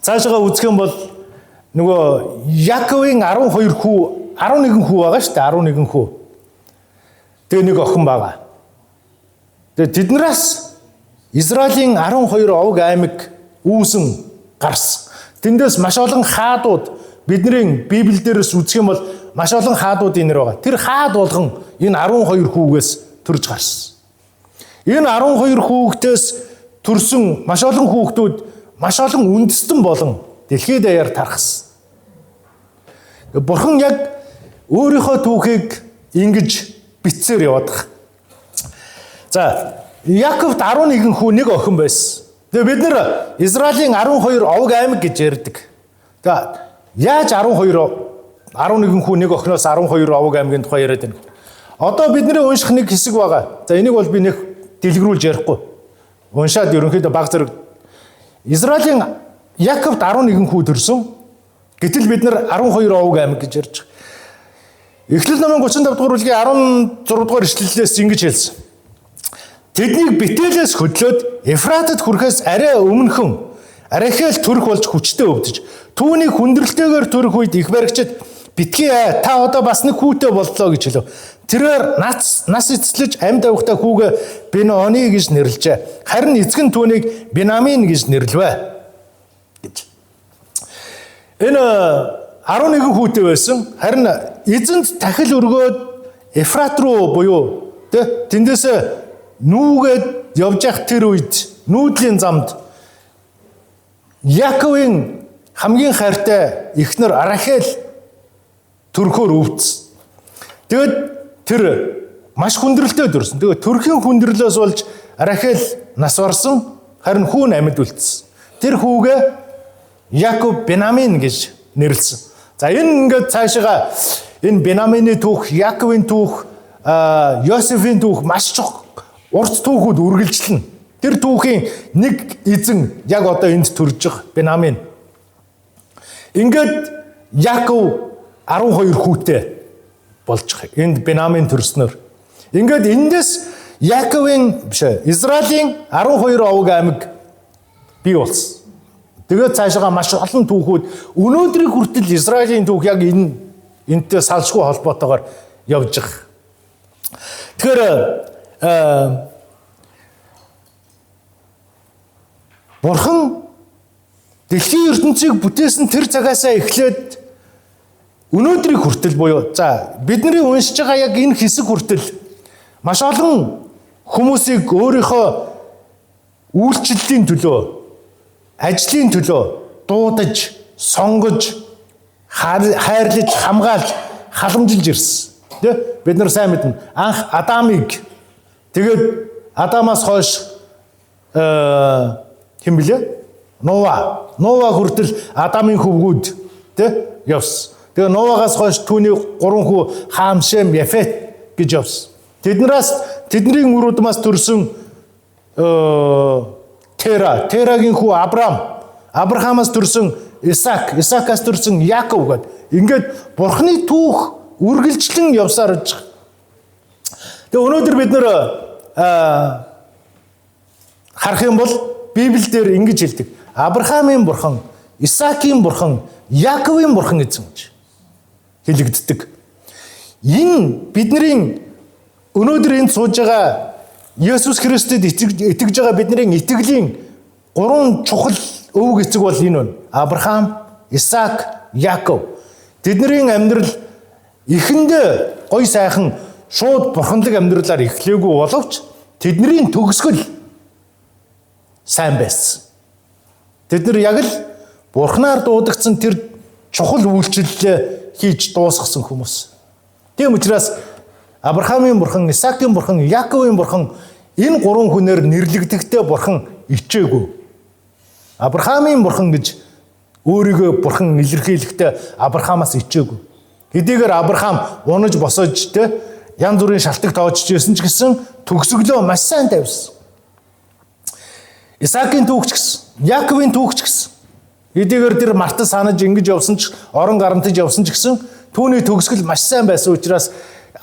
цаашаа үзэх юм бол нөгөө Яковын 12 хүү, 11 хүү байгаа шүү дээ, 11 хүү. Тэгээ нэг охин байгаа. Тэгээ тэднээс Израилийн 12 овг аймаг үүсэн гарсан. Тэндээс маш олон хаадууд бидний Библиэлдээс үзэх юм бол маш олон хаадуудын нэр байгаа. Тэр хаад болгон энэ 12 хүүгээс төрж гарсан. Энэ 12 хүүгтээс төрсөн маш олон хүүхдүүд маш олон үндэстэн болон дэлхийд даяар тархсан. Бурхан яг өөрийнхөө түүхийг ингэж бичсээр яваад байгаа. За, Яковт 11 хүү, нэг охин байсан. Тэгээ бид нэр Израилийн 12 овг аймаг гэж ярьдаг. Тэгээ яаж 11 хүү, нэг охиноос 12 овг аймгийн тухай яриад байна. Одоо бидний унших нэг хэсэг байгаа. За, энийг бол би нэг дэлгэрүүлж ярихгүй. Уншаад ерөнхийдөө баг зэрэг Израилийн Яковт 11 хүү төрсөн. Гэтэл бид нар 12 овг аймаг гэж ярьж байгаа. Эхлэл номын 35 дугаар бүлгийн 16 дугаар ишлэлээс ингэж хэлсэн. Тэднийг Бетелээс хөдлөөд Ефратад хүрэхээс арай өмнөхөн Рахел төрөх болж хүчтэй өвдөж түүнийг хүндрэлтэйгээр төрөх үед их баригчид битгий та одоо бас нэг хүүтэй боллоо гэж хэлв. Тэрээр нас эцэслэж амьд авахта хүүгээ Бенони гэж нэрлэжээ. Харин эцэг нь түүнийг Бенамин гэж нэрлэвэ гэж. Энэ 11 хүүтэй байсан. Харин эзэнт тахил өргөөд Ефрат руу буюу тэндээс нүүгээд явж явах тэр үед нүүдлийн замд Яковын хамгийн хайртай эхнэр Рахел төрхөөр өвдсөн. Тэгэд тэр маш хүндрэлтэй төрсөн. Тэгээд төрхийн хүндрэлээс болж Рахел нас орсон, харин хүү нь амьд үлдсэн. Тэр хүүгээ Яков Бенамин гэж нэрлсэн. За энэ ингээд цаашаа энэ Бенамины түүх, Яковын түүх, Йосефийн түүх маш урт түүхүүд үргэлжлэнэ. Тэр түүхийн нэг эзэн яг одоо энд төрж байгаа Бенамин. Ингээд Яков 12 хүүтэй болж байгаа. Энд Бенамин төрснөөр. Ингээд эндээс Яковын Израилийн 12 овог аймаг бий болсон. Тэгээд цаашаа маш олон түүхүүд өнөөдрийг хүртэл Израилийн түүх яг энэтэй салшгүй холбоотойгоор явж байгаа. Тэгэхээр Бурхан дэлхийн ертөнцийг бүтээсэн тэр цагаасаа эхлээд өнөөдрийг хүртэл буюу за бидний уншиж байгаа яг энэ хэсэг хүртэл маш олон хүмүүсийг өөрийнхөө үйлчлэлийн төлөө, ажлын төлөө дуудаж, сонгож, хайрлаж, хамгаалж, халамжилж ирсэн. Тэ? Бид нар сайн мэднэ. Анх Адамыг тэгээд Адамаас хойш хэн блэ? Нова хүртэл Адамын хөвгүүд тэ явсан. Тэгээ Новагаас хойш түүний 3 хүү Хам, Шем, Яфет гэж явсан. Тэдний өрөөдмээс төрсөн Терагийн хүү Абрахамаас төрсөн Исаакаас төрсөн Яков гэдэг. Ингээд Бурхны түүх үргэлжлэн явсаар байж байгаа. Тэгээ өнөөдөр бид нэр харах юм бол Библиэлд ингэж хэлдэг. Абрахамын Бурхан, Исаакийн Бурхан, Яковын Бурхан гэж хэлэгддэг. Энэ бидний өнөөдөр энд сууж байгаа Есүс Христэд итгэж байгаа бидний итгэлийн 3 чухал өвөг эцэг бол энэ байна. Абрахам, Исаак, Яков. Тэдний амьдрал эхэндээ гой сайхан шууд бурханлаг амьдралаар эхлээгүй боловч тэдний төгсгөл сайн байсан. Тэд нар яг л Бурханаар дуудагдсан тэр чухал үйлчлэлээ хийж дуусгасан хүмүүс. Тийм учраас Абрахамын Бурхан, Исаакийн Бурхан, Яковын Бурхан энэ 3 хүнээр нэрлэгдэхдээ Бурхан ичээгүй. Абрахамын Бурхан гэж өөрийгөө Бурхан илэрхийлэхдээ Абрахамаас ичээгүй. Хэдийгээр Абрахам унаж босож тэ янз бүрийн шалтгаан тоочж ирсэн ч гэсэн төгсгөлөө маш сайн тавьсан. Исаакийн түүхч гэсэн, Яковын түүхч гэсэн. Хэдийгээр тэр мартан санаж ингэж явсан ч, орон гарантаж явсан ч гэсэн түүний төгсгөл маш сайн байсан учраас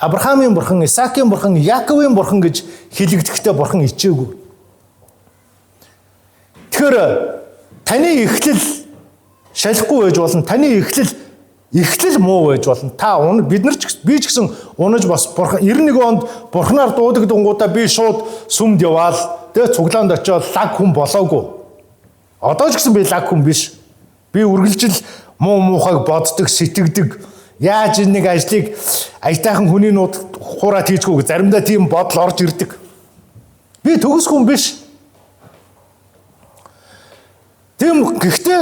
Абрахамын Бурхан, Исаакийн Бурхан, Яковын Бурхан гэж хэлэгдэхдээ Бурхан ичээгүй. Тэгэхээр таны эхлэл шалахгүй байж болно. Таны эхлэл муу байж болно. Бид нар ч би ч гэсэн унаж бас Бурхан 91 онд Бурханаар дуудагдангуудаа би шууд сүмд яваал. Тэгээ цуглаанд очиод лаг хүн болоогүй. Одоо ч гэсэн би лаг хүн биш. Би үргэлжил муухайг боддог, сэтгэдэг. Яаж нэг ажлыг аятайхан хүний нууд хуураад хийчихгүй заримдаа тийм бодол орж ирдэг. Би төгс хүн биш. Тийм гэхдээ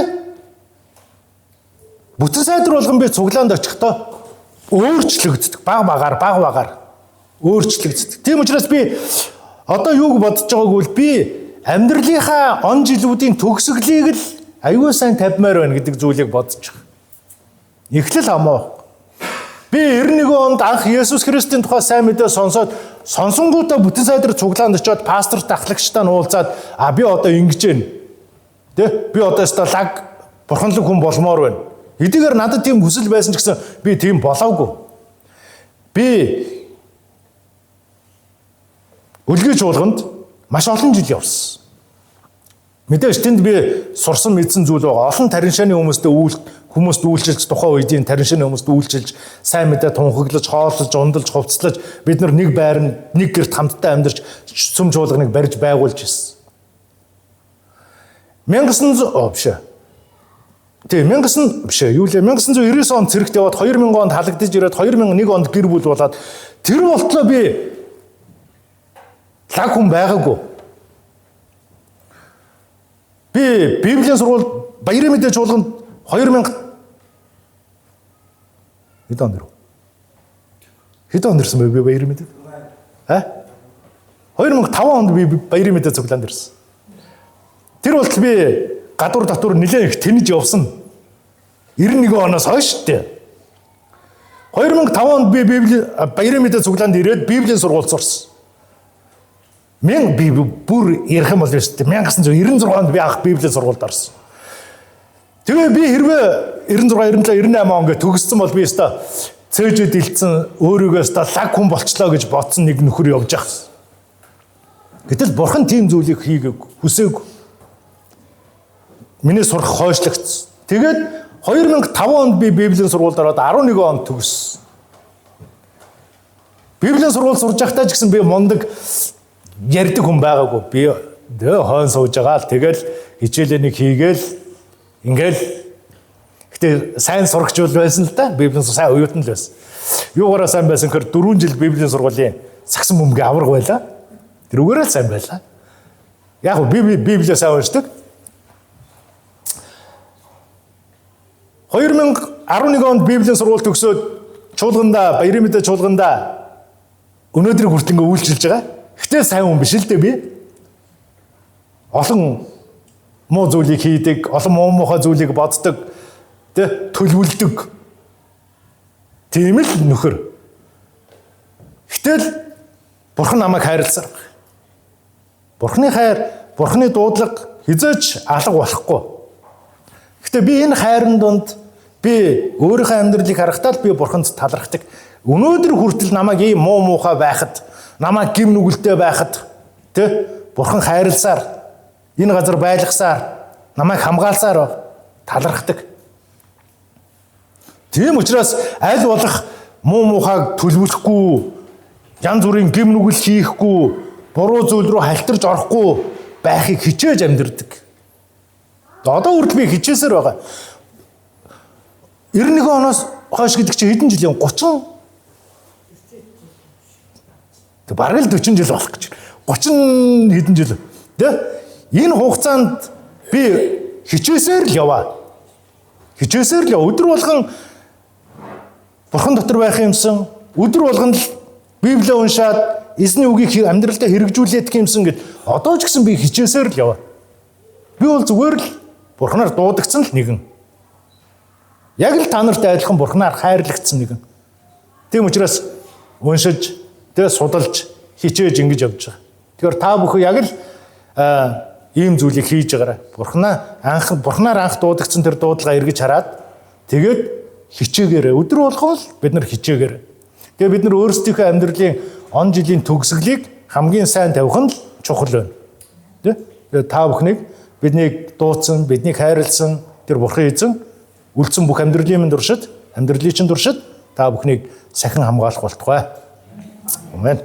бүтэн сайдар болгон би цуглаанд очихдоо өөрчлөгддөг. Баг багаар өөрчлөгддөг. Тийм учраас би одоо юуг бодож байгааг бол би амьдралынхаа он жилүүдийн төгсгөлийг л аюул сайн тавьмаар байна гэдэг зүйлийг бодож байгаа. Эхлэл хамаа. Би 91 онд анх Есүс Христийн тухай сайн мэдээ сонсонгуудаа бүтэн сайдар цуглаанд очиод пасторт ахлагчтай нь уулзаад би одоо ингэж байна. Тэ? Би одоо өстой лаг бурханлаг хүн болмоор байна. Хэдийгээр надад тийм хүсэл байсан ч гэсэн би тийм болоогүй. Би үлгий чуулганд маш олон жил явсан. Мэдээж тэнд би сурсан мэдсэн зүйл байгаа. Олон тариншааны хүмүүст үйлчилж тухайн үеийн тариншааны хүмүүст үйлчилж сайн мэдээ тунхаглаж, хооллож, ундалж, хувцлаж бид нар нэг байранд нэг гэрт хамтдаа амьдарч сүм чуулганыг барьж байгуулж ирсэн. 1999 онд цэрэгт яваад 2000 онд халагдаж ирээд 2001 онд гэр бүл болоод тэр болтлоо би лаг хүн байгаагүй. Би Библийн сургууль Баярын мэдээ чуулганд 2000 хэд онд ирсэн бэ би Баярын мэдээ? 2005 онд би Баярын мэдээ цуглаанд ирсэн. Тэр болтол би гадуур дотор нэлээд их тэнэж явсан. 91 оноос хойш шүү дээ. 2005 онд би Баярын мэдээ цуглаанд ирээд Библийн сургууль сурсан. Би бүр ярих юм бол шүү дээ. 1996 онд би анх Библийн сургуульд орсон. Тэгээ би хэрвээ 96, 97, 98 он гэж төгссөн бол би өстой цээжэд илтсэн өөрийгөө өстой лаг хүн болчлоо гэж бодсон нэг нөхөр явж байгаа. Гэтэл бурхан тийм зүйлийг хийгээгүй, хүсээгүй. Миний сурах хойшлогдсон. Тэгээд 2005 онд би Библийн сургуульд ороод 11 онд төгссөн. Библийн сургууль сурж байхдаа ч гэсэн би мундаг ярьдаг хүн байгаагүй. Би хойно сууж байгаа л тэгэл хичээлэнийг хийгээл ингээл гэтээ сайн сурагч байсан л да. Библийн сайн оюутан л байсан. Юугаараа сайн байсан гэхээр 4 жил Библийн сургуулийн сагсан бөмбөгийн авраг байлаа. Тэрүүгээрээ л сайн байлаа. Яг би Библийг сайн уншдаг. 2011 онд Библийн сургууль төгсөөд чуулгандаа Баярын мэдээ чуулгандаа өнөөдрийг хүртэл ингээ үйлчилж байгаа. Гэтэ сайн хүн биш л дээ би. Олон муу зүйлийг хийдэг, олон муу муухай зүйлийг боддог, төлөвлөдөг. Тийм л нөхөр. Гэтэл бурхан намайг хайрласаар. Бурханы хайр, бурханы дуудлага хизээч алга болохгүй. Гэтэ би энэ хайрын дунд би өөрийнхөө амьдралыг харахтаа л би бурханд талархдаг. Өнөөдөр хүртэл намайг ийм муу муухай байхад, намайг гим нүгэлтэй байхад, бурхан хайрласаар, энэ газар байлгасаар, намайг хамгаалсаар талархдаг. Тийм учраас аль болох муу муухайг төлөвлөхгүй, янз бүрийн гим нүгэл хийхгүй, буруу зүйл рүү халтарч орохгүй байхыг хичээж амьдрдаг. Одоо хүртэл би хичээсээр байгаа. 91 оноос хойш гэдэг чинь хэдэн жил юм? 30. Тэг бараг л 40 жил болох гэж. 30 хэдэн жил. Энэ хугацаанд би хичээсээр л яваа. Хичээсээр л өдөр болгон бурхан дотор байх юмсан, өдөр болгон л Библийг уншаад эзний үгийг амьдралдаа хэрэгжүүлээд гэмсэн гэд одоо ч гэсэн би хичээсээр л яваа. Би бол зүгээр л бурханаар дуудагдсан л нэгэн. Яг л та нартай адилхан бурханаар хайрлагдсан нэгэн. Тийм учраас уншиж, судалж, хичээж ингэж явж байгаа. Тэгэхээр та бүхэн яг л ийм зүйлийг хийж байгаарай. Бурханаар анх дуудагдсан тэр дуудлага эргэж хараад тэгээд хичээгээрэй. Өдөр болгон л бид нар хичээгээрэй. Тэгээ бид нар өөрсдийнхөө амьдралын он жилийн төгсгөлийг хамгийн сайн тавих нь чухал байна. Тэгээ та бүхнийг биднийг дуудсан, биднийг хайрлсан тэр бурхан эзэн үлдсэн бүх амьдралын минь туршид, амьдралын чинь туршид та бүхнийг сахин хамгаалах болтугай. Амен.